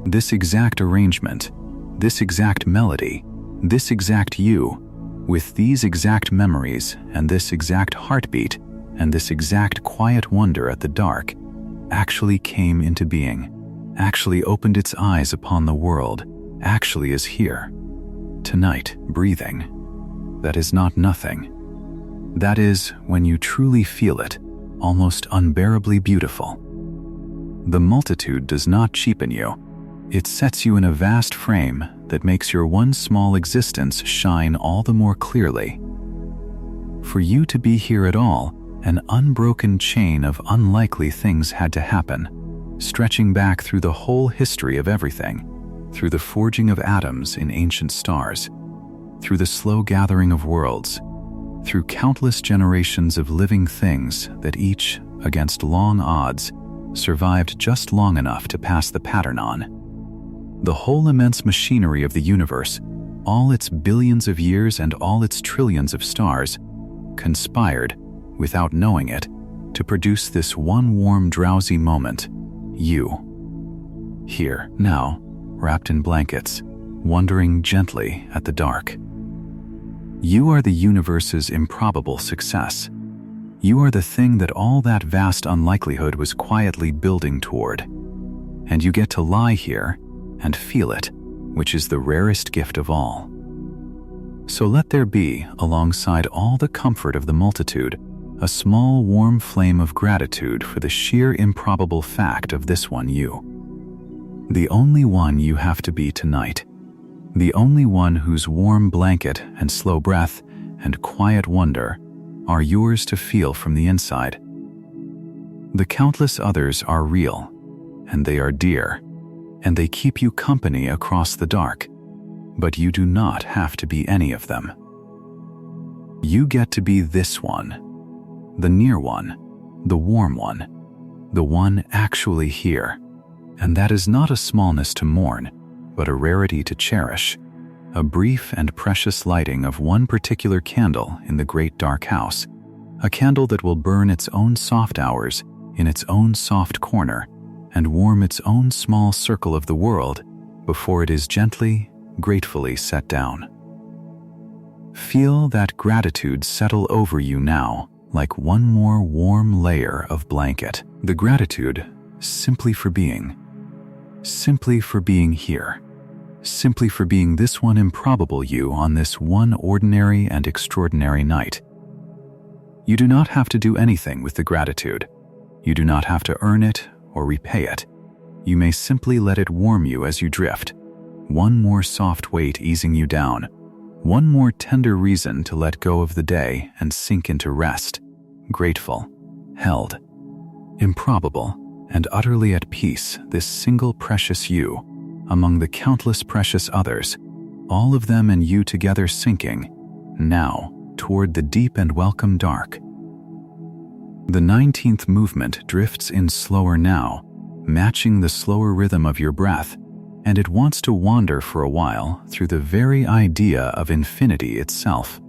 This exact arrangement, this exact melody, this exact you, with these exact memories and this exact heartbeat and this exact quiet wonder at the dark, actually came into being, actually opened its eyes upon the world, actually is here, tonight, breathing. That is not nothing. That is, when you truly feel it, almost unbearably beautiful. The multitude does not cheapen you. It sets you in a vast frame that makes your one small existence shine all the more clearly. For you to be here at all, an unbroken chain of unlikely things had to happen, stretching back through the whole history of everything, through the forging of atoms in ancient stars, through the slow gathering of worlds, through countless generations of living things that each, against long odds, survived just long enough to pass the pattern on. The whole immense machinery of the universe, all its billions of years and all its trillions of stars, conspired, without knowing it, to produce this one warm, drowsy moment, you. Here, now, wrapped in blankets, wondering gently at the dark. You are the universe's improbable success. You are the thing that all that vast unlikelihood was quietly building toward. And you get to lie here and feel it, which is the rarest gift of all. So let there be, alongside all the comfort of the multitude, a small warm flame of gratitude for the sheer improbable fact of this one you. The only one you have to be tonight. The only one whose warm blanket and slow breath and quiet wonder are yours to feel from the inside. The countless others are real, and they are dear, and they keep you company across the dark, but you do not have to be any of them. You get to be this one, the near one, the warm one, the one actually here, and that is not a smallness to mourn, but a rarity to cherish, a brief and precious lighting of one particular candle in the great dark house, a candle that will burn its own soft hours in its own soft corner and warm its own small circle of the world before it is gently, gratefully set down. Feel that gratitude settle over you now like one more warm layer of blanket. The gratitude simply for being here. Simply for being this one improbable you on this one ordinary and extraordinary night. You do not have to do anything with the gratitude. You do not have to earn it or repay it. You may simply let it warm you as you drift. One more soft weight easing you down. One more tender reason to let go of the day and sink into rest. Grateful, held, improbable, and utterly at peace, this single precious you, among the countless precious others, all of them and you together sinking, now, toward the deep and welcome dark. The 19th movement drifts in slower now, matching the slower rhythm of your breath, and it wants to wander for a while through the very idea of infinity itself,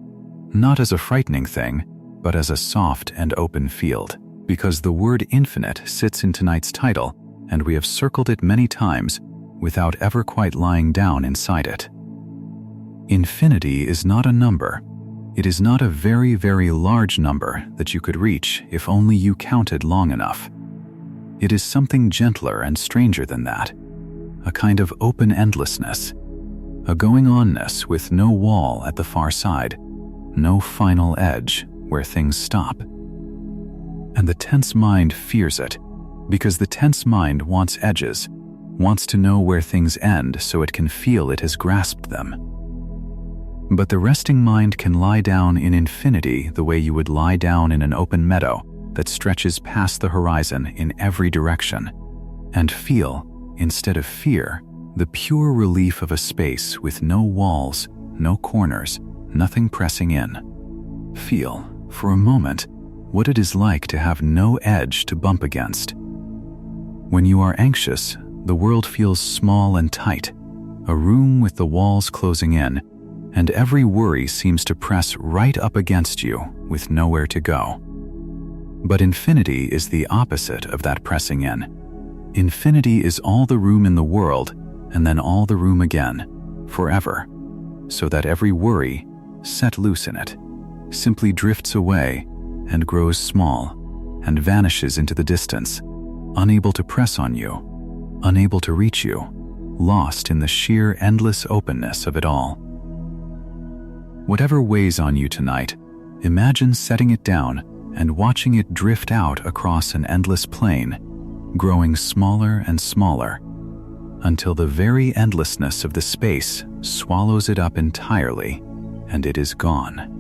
not as a frightening thing, but as a soft and open field, because the word infinite sits in tonight's title, and we have circled it many times without ever quite lying down inside it. Infinity is not a number. It is not a very, very large number that you could reach if only you counted long enough. It is something gentler and stranger than that, a kind of open endlessness, a going-onness with no wall at the far side, no final edge where things stop. And the tense mind fears it, because the tense mind wants edges, wants to know where things end so it can feel it has grasped them. But the resting mind can lie down in infinity the way you would lie down in an open meadow that stretches past the horizon in every direction, and feel, instead of fear, the pure relief of a space with no walls, no corners, nothing pressing in. Feel, for a moment, what it is like to have no edge to bump against. When you are anxious, the world feels small and tight, a room with the walls closing in, and every worry seems to press right up against you with nowhere to go. But infinity is the opposite of that pressing in. Infinity is all the room in the world, and then all the room again, forever, so that every worry, set loose in it, simply drifts away and grows small and vanishes into the distance, unable to press on you, unable to reach you, lost in the sheer endless openness of it all. Whatever weighs on you tonight, imagine setting it down and watching it drift out across an endless plain, growing smaller and smaller, until the very endlessness of the space swallows it up entirely, and it is gone.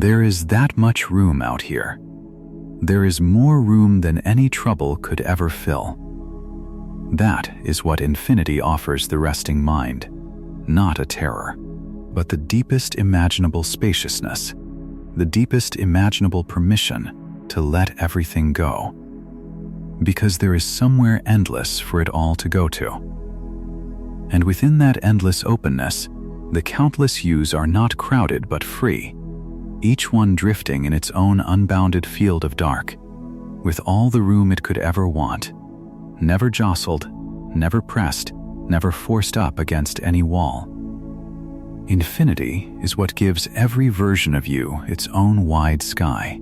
There is that much room out here. There is more room than any trouble could ever fill. That is what infinity offers the resting mind, not a terror, but the deepest imaginable spaciousness, the deepest imaginable permission to let everything go. Because there is somewhere endless for it all to go to. And within that endless openness, the countless yous are not crowded but free, each one drifting in its own unbounded field of dark, with all the room it could ever want, never jostled, never pressed, never forced up against any wall. Infinity is what gives every version of you its own wide sky.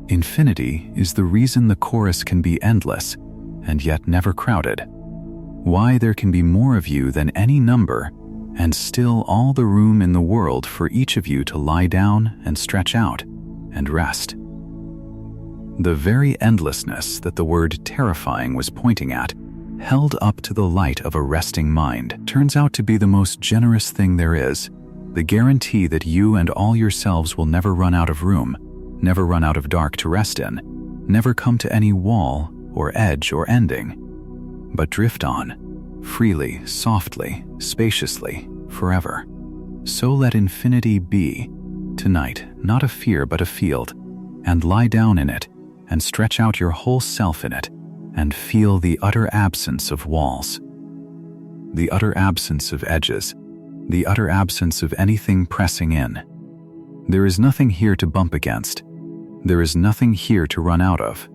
Infinity is the reason the chorus can be endless and yet never crowded, why there can be more of you than any number and still all the room in the world for each of you to lie down and stretch out and rest. The very endlessness that the word terrifying was pointing at, held up to the light of a resting mind, turns out to be the most generous thing there is, the guarantee that you and all yourselves will never run out of room, never run out of dark to rest in, never come to any wall or edge or ending, but drift on, freely, softly, spaciously, forever. So let infinity be, tonight, not a fear but a field, and lie down in it, and stretch out your whole self in it, and feel the utter absence of walls, the utter absence of edges, the utter absence of anything pressing in. There is nothing here to bump against. There is nothing here to run out of.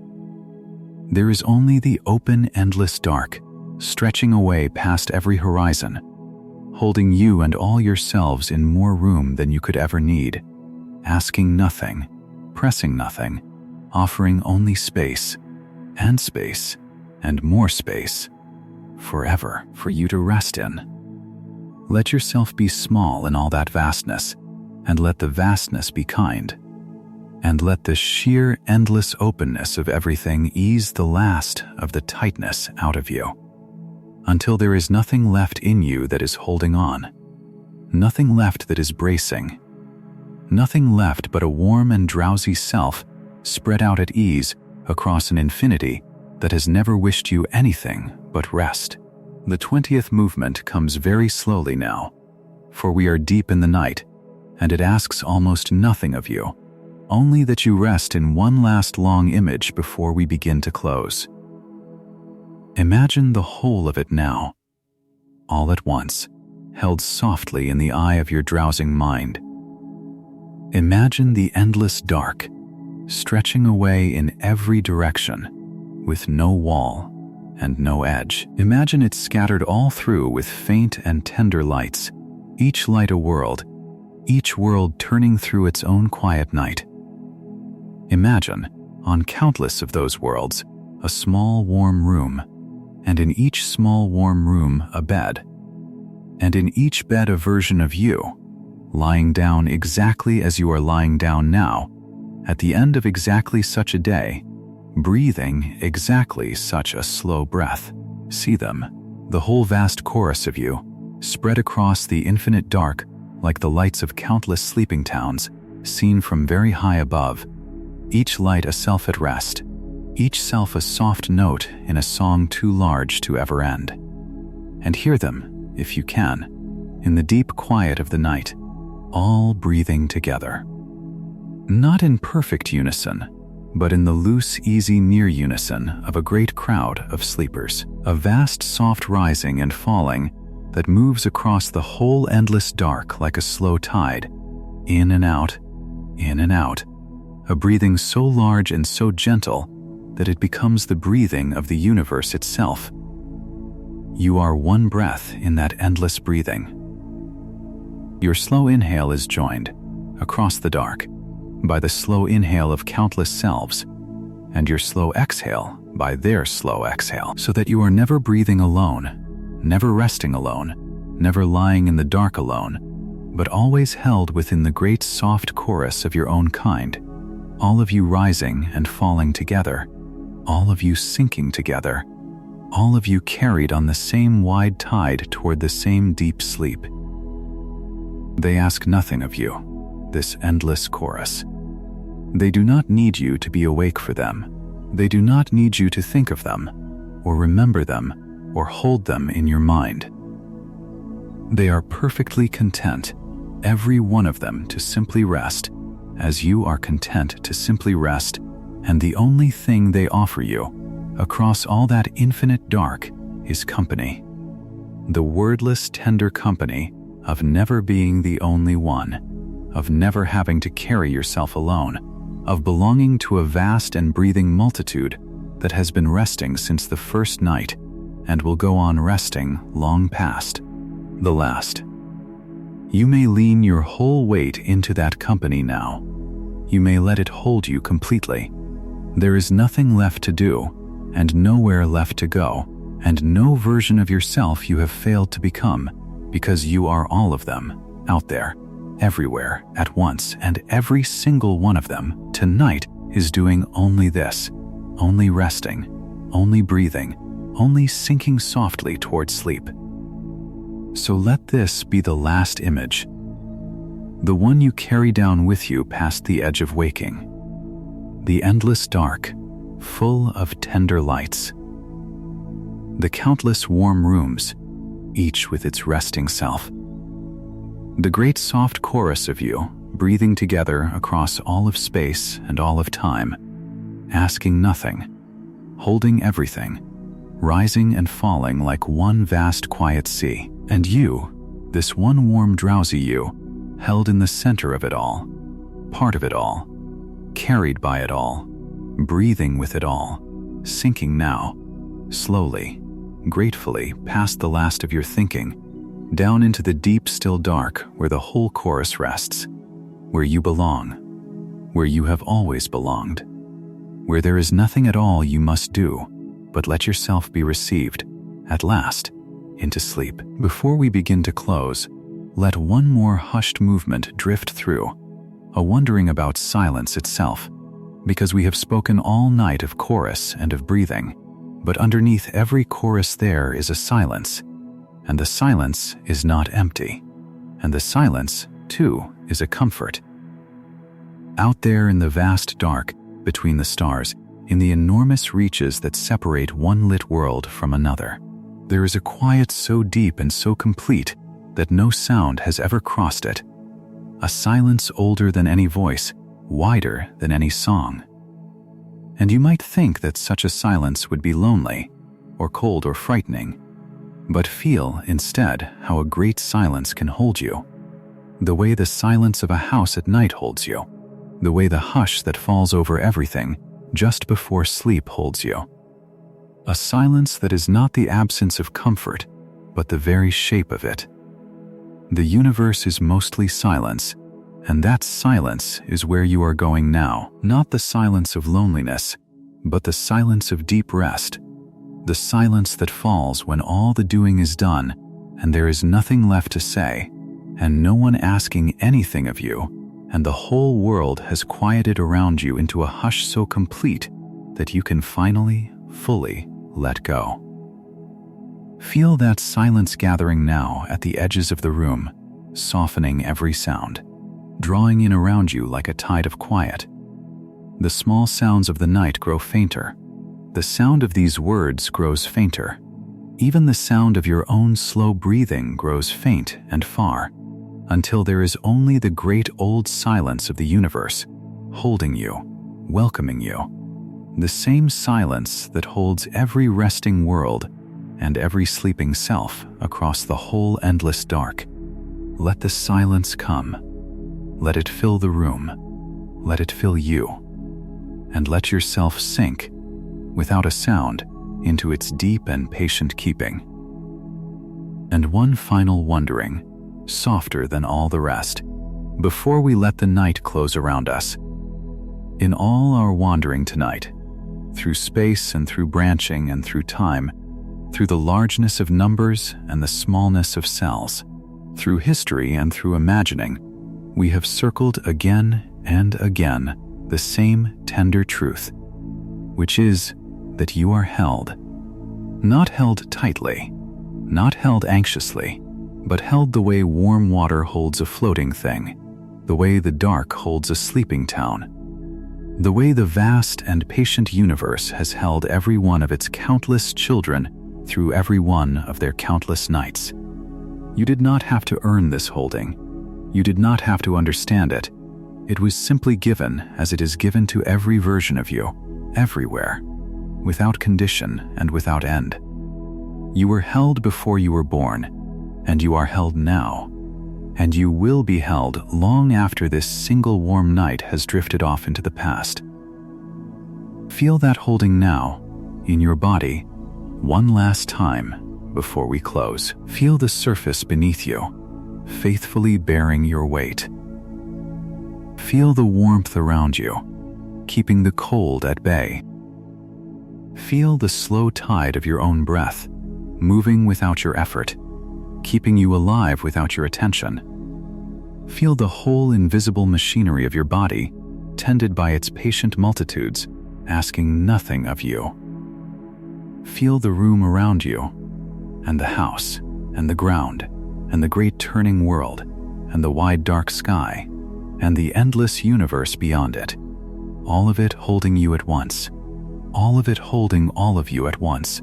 There is only the open, endless dark, stretching away past every horizon, holding you and all yourselves in more room than you could ever need, asking nothing, pressing nothing, offering only space, and more space, forever for you to rest in. Let yourself be small in all that vastness, and let the vastness be kind. And let the sheer endless openness of everything ease the last of the tightness out of you, until there is nothing left in you that is holding on, nothing left that is bracing, nothing left but a warm and drowsy self spread out at ease across an infinity that has never wished you anything but rest. The 20th movement comes very slowly now, for we are deep in the night, and it asks almost nothing of you, only that you rest in one last long image before we begin to close. Imagine the whole of it now, all at once, held softly in the eye of your drowsing mind. Imagine the endless dark, stretching away in every direction, with no wall and no edge. Imagine it scattered all through with faint and tender lights, each light a world, each world turning through its own quiet night. Imagine, on countless of those worlds, a small warm room, and in each small warm room a bed, and in each bed a version of you, lying down exactly as you are lying down now, at the end of exactly such a day, breathing exactly such a slow breath. See them, the whole vast chorus of you, spread across the infinite dark like the lights of countless sleeping towns, seen from very high above, each light a self at rest, each self a soft note in a song too large to ever end. And hear them, if you can, in the deep quiet of the night, all breathing together. Not in perfect unison, but in the loose, easy near unison of a great crowd of sleepers, a vast soft rising and falling that moves across the whole endless dark like a slow tide, in and out, a breathing so large and so gentle that it becomes the breathing of the universe itself. You are one breath in that endless breathing. Your slow inhale is joined, across the dark, by the slow inhale of countless selves, and your slow exhale by their slow exhale, so that you are never breathing alone, never resting alone, never lying in the dark alone, but always held within the great soft chorus of your own kind, all of you rising and falling together, all of you sinking together, all of you carried on the same wide tide toward the same deep sleep. They ask nothing of you. this endless chorus. They do not need you to be awake for them. They do not need you to think of them, or remember them, or hold them in your mind. They are perfectly content, every one of them, to simply rest, as you are content to simply rest, and the only thing they offer you, across all that infinite dark, is company. The wordless, tender company of never being the only one, of never having to carry yourself alone, of belonging to a vast and breathing multitude that has been resting since the first night and will go on resting long past the last. You may lean your whole weight into that company now. You may let it hold you completely. There is nothing left to do, and nowhere left to go, and no version of yourself you have failed to become, because you are all of them, out there, everywhere, at once, and every single one of them, tonight, is doing only this, only resting, only breathing, only sinking softly toward sleep. So let this be the last image, the one you carry down with you past the edge of waking, the endless dark, full of tender lights, the countless warm rooms, each with its resting self, the great soft chorus of you breathing together across all of space and all of time, asking nothing, holding everything, rising and falling like one vast quiet sea, and you, this one warm drowsy you, held in the center of it all, part of it all, carried by it all, breathing with it all, sinking now, slowly, gratefully past the last of your thinking, down into the deep still dark where the whole chorus rests, where you belong, where you have always belonged, where there is nothing at all you must do but let yourself be received, at last, into sleep. Before we begin to close, let one more hushed movement drift through, a wondering about silence itself, because we have spoken all night of chorus and of breathing, but underneath every chorus there is a silence, and the silence is not empty, and the silence, too, is a comfort. Out there in the vast dark, between the stars, in the enormous reaches that separate one lit world from another, there is a quiet so deep and so complete that no sound has ever crossed it, a silence older than any voice, wider than any song. And you might think that such a silence would be lonely, or cold or frightening, but feel, instead, how a great silence can hold you, the way the silence of a house at night holds you, the way the hush that falls over everything just before sleep holds you. A silence that is not the absence of comfort, but the very shape of it. The universe is mostly silence, and that silence is where you are going now, not the silence of loneliness, but the silence of deep rest, the silence that falls when all the doing is done and there is nothing left to say, and no one asking anything of you, and the whole world has quieted around you into a hush so complete that you can finally, fully let go. Feel that silence gathering now at the edges of the room, softening every sound, drawing in around you like a tide of quiet. The small sounds of the night grow fainter. The sound of these words grows fainter. Even the sound of your own slow breathing grows faint and far, until there is only the great old silence of the universe, holding you, welcoming you. The same silence that holds every resting world and every sleeping self across the whole endless dark. Let the silence come. Let it fill the room. Let it fill you. And let yourself sink, without a sound, into its deep and patient keeping. And one final wondering, softer than all the rest, before we let the night close around us. In all our wandering tonight, through space and through branching and through time, through the largeness of numbers and the smallness of cells, through history and through imagining, we have circled again and again the same tender truth, which is that you are held. Not held tightly, not held anxiously, but held the way warm water holds a floating thing, the way the dark holds a sleeping town, the way the vast and patient universe has held every one of its countless children through every one of their countless nights. You did not have to earn this holding. You did not have to understand it. It was simply given as it is given to every version of you, everywhere, without condition and without end. You were held before you were born, and you are held now, and you will be held long after this single warm night has drifted off into the past. Feel that holding now, in your body, one last time before we close. Feel the surface beneath you, faithfully bearing your weight. Feel the warmth around you, keeping the cold at bay. Feel the slow tide of your own breath, moving without your effort, keeping you alive without your attention. Feel the whole invisible machinery of your body, tended by its patient multitudes, asking nothing of you. Feel the room around you, and the house, and the ground, and the great turning world, and the wide dark sky, and the endless universe beyond it. All of it holding you at once. All of it holding all of you at once.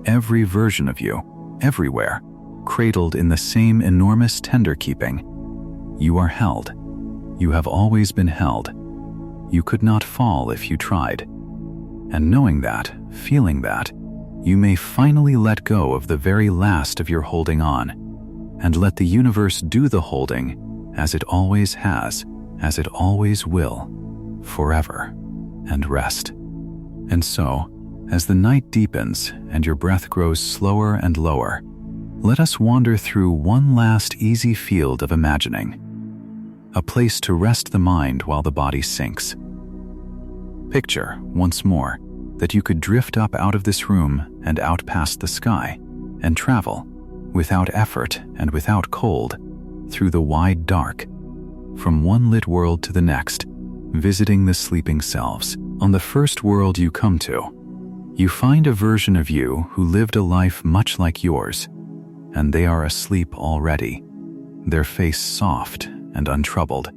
Every version of you, everywhere, cradled in the same enormous tender keeping. You are held. You have always been held. You could not fall if you tried. And knowing that, feeling that, you may finally let go of the very last of your holding on, and let the universe do the holding as it always has, as it always will, forever, and rest. And so, as the night deepens and your breath grows slower and lower, let us wander through one last easy field of imagining, a place to rest the mind while the body sinks. Picture, once more, that you could drift up out of this room and out past the sky, and travel, without effort and without cold, through the wide dark, from one lit world to the next, visiting the sleeping selves. On the first world you come to, you find a version of you who lived a life much like yours, and they are asleep already, their face soft and untroubled.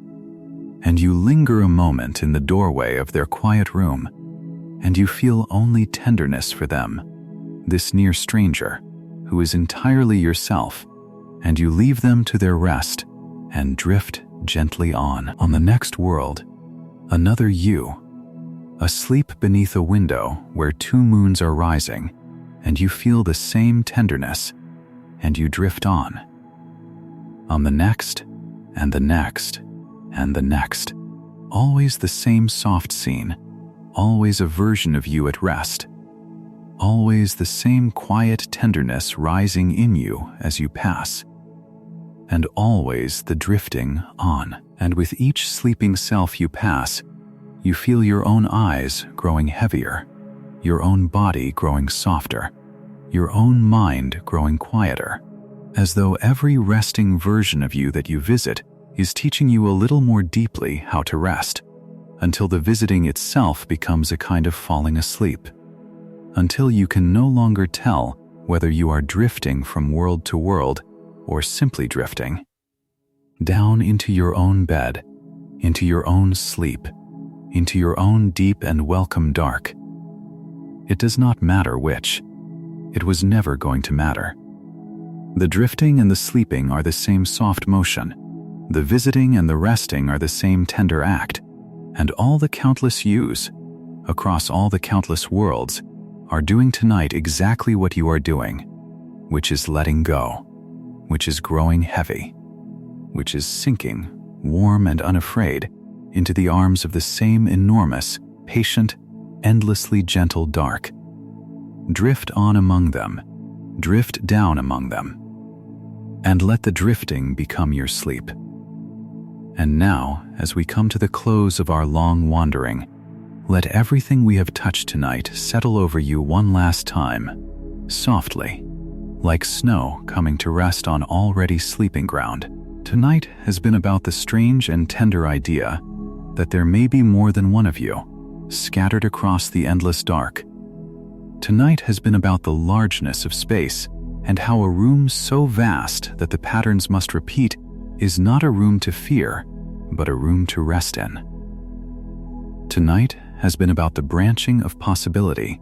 And you linger a moment in the doorway of their quiet room, and you feel only tenderness for them, this near stranger, who is entirely yourself, and you leave them to their rest and drift gently on. On the next world, another you, asleep beneath a window where two moons are rising, and you feel the same tenderness, and you drift on. On the next, and the next, and the next, always the same soft scene, always a version of you at rest, always the same quiet tenderness rising in you as you pass, and always the drifting on. And with each sleeping self you pass, you feel your own eyes growing heavier, your own body growing softer, your own mind growing quieter, as though every resting version of you that you visit is teaching you a little more deeply how to rest, until the visiting itself becomes a kind of falling asleep, until you can no longer tell whether you are drifting from world to world or simply drifting down into your own bed, into your own sleep, into your own deep and welcome dark. It does not matter which. It was never going to matter. The drifting and the sleeping are the same soft motion. The visiting and the resting are the same tender act. And all the countless yous, across all the countless worlds, are doing tonight exactly what you are doing, which is letting go, which is growing heavy, which is sinking, warm and unafraid, into the arms of the same enormous, patient, endlessly gentle dark. Drift on among them, drift down among them, and let the drifting become your sleep. And now, as we come to the close of our long wandering, let everything we have touched tonight settle over you one last time, softly, like snow coming to rest on already sleeping ground. Tonight has been about the strange and tender idea that there may be more than one of you, scattered across the endless dark. Tonight has been about the largeness of space and how a room so vast that the patterns must repeat is not a room to fear, but a room to rest in. Tonight has been about the branching of possibility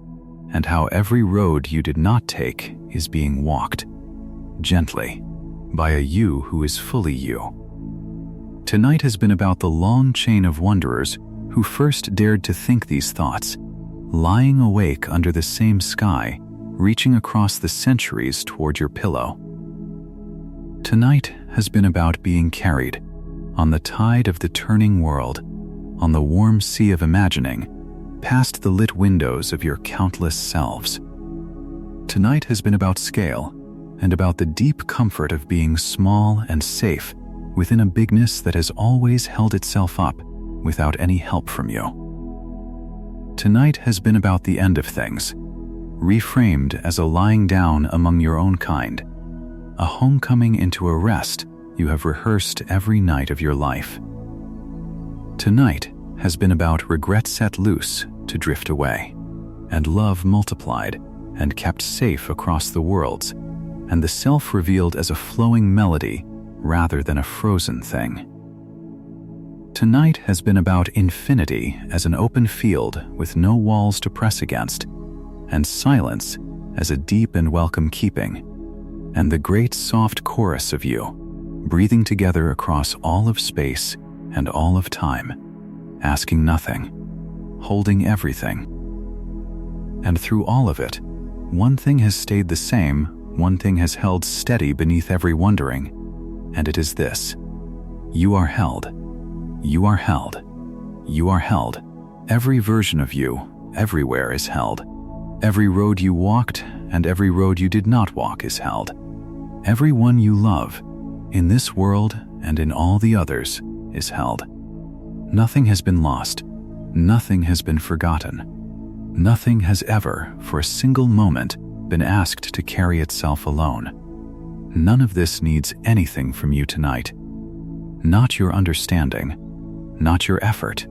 and how every road you did not take is being walked, gently, by a you who is fully you. Tonight has been about the long chain of wanderers who first dared to think these thoughts, lying awake under the same sky, reaching across the centuries toward your pillow. Tonight has been about being carried on the tide of the turning world, on the warm sea of imagining, past the lit windows of your countless selves. Tonight has been about scale and about the deep comfort of being small and safe within a bigness that has always held itself up without any help from you. Tonight has been about the end of things, reframed as a lying down among your own kind, a homecoming into a rest you have rehearsed every night of your life. Tonight has been about regret set loose to drift away, and love multiplied and kept safe across the worlds, and the self revealed as a flowing melody rather than a frozen thing. Tonight has been about infinity as an open field with no walls to press against, and silence as a deep and welcome keeping, and the great soft chorus of you, breathing together across all of space and all of time, asking nothing, holding everything. And through all of it, one thing has stayed the same, one thing has held steady beneath every wondering, and it is this: you are held. You are held. You are held. Every version of you, everywhere, is held. Every road you walked and every road you did not walk is held. Everyone you love, in this world and in all the others, is held. Nothing has been lost. Nothing has been forgotten. Nothing has ever, for a single moment, been asked to carry itself alone. None of this needs anything from you tonight. Not your understanding, not your effort,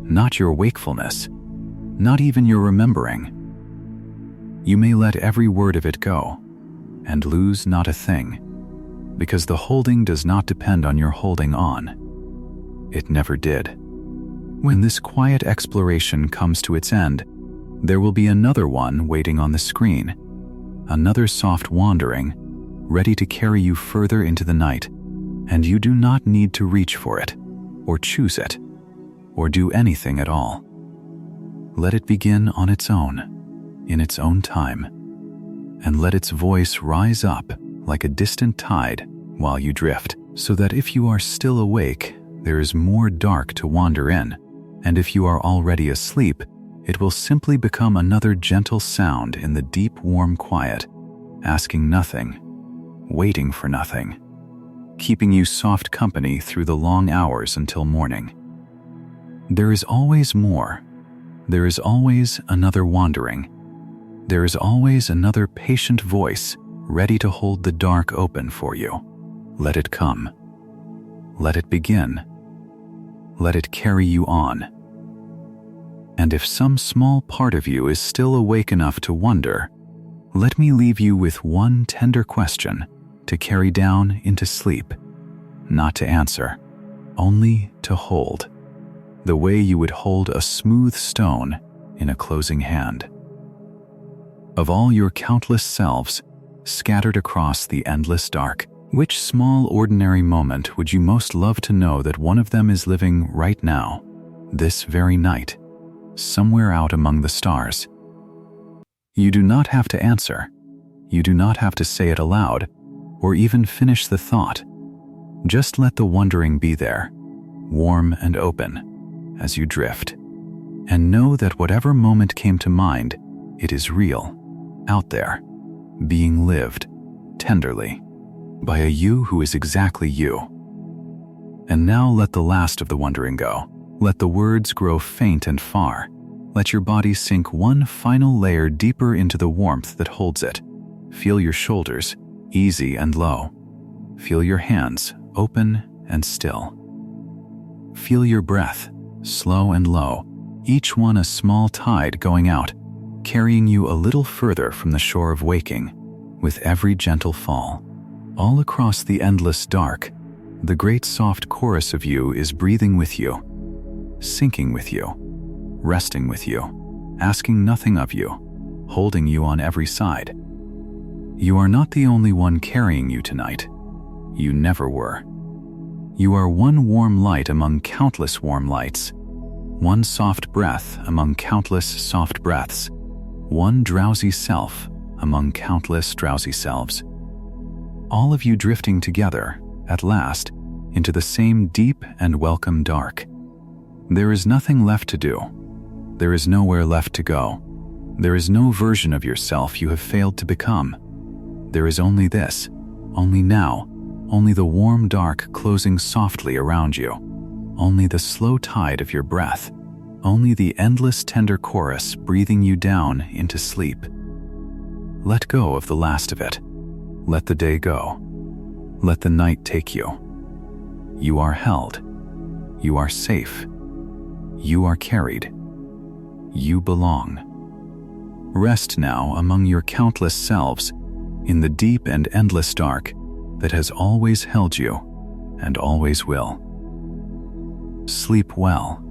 not your wakefulness, not even your remembering. You may let every word of it go, and lose not a thing, because the holding does not depend on your holding on. It never did. When this quiet exploration comes to its end, there will be another one waiting on the screen, another soft wandering, ready to carry you further into the night, and you do not need to reach for it, or choose it, or do anything at all. Let it begin on its own, in its own time, and let its voice rise up like a distant tide while you drift, so that if you are still awake, there is more dark to wander in, and if you are already asleep, it will simply become another gentle sound in the deep, warm quiet, asking nothing, waiting for nothing, keeping you soft company through the long hours until morning. There is always more. There is always another wandering. There is always another patient voice ready to hold the dark open for you. Let it come. Let it begin. Let it carry you on. And if some small part of you is still awake enough to wonder, let me leave you with one tender question to carry down into sleep, not to answer, only to hold, the way you would hold a smooth stone in a closing hand. Of all your countless selves, scattered across the endless dark, which small ordinary moment would you most love to know that one of them is living right now, this very night, somewhere out among the stars? You do not have to answer. You do not have to say it aloud, or even finish the thought. Just let the wondering be there, warm and open, as you drift. And know that whatever moment came to mind, it is real, out there, being lived, tenderly, by a you who is exactly you. And now let the last of the wondering go. Let the words grow faint and far. Let your body sink one final layer deeper into the warmth that holds it. Feel your shoulders, easy and low. Feel your hands, open and still. Feel your breath, slow and low, each one a small tide going out, carrying you a little further from the shore of waking, with every gentle fall. All across the endless dark, The great soft chorus of you is breathing with you, sinking with you, resting with you, asking nothing of you, holding you on every side. You are not the only one carrying you tonight. You never were. You are one warm light among countless warm lights, one soft breath among countless soft breaths, one drowsy self among countless drowsy selves. All of you drifting together, at last, into the same deep and welcome dark. There is nothing left to do. There is nowhere left to go. There is no version of yourself you have failed to become. There is only this, only now, only the warm dark closing softly around you, only the slow tide of your breath, only the endless tender chorus breathing you down into sleep. Let go of the last of it. Let the day go. Let the night take you. You are held. You are safe. You are carried. You belong. Rest now among your countless selves in the deep and endless dark that has always held you and always will. Sleep well.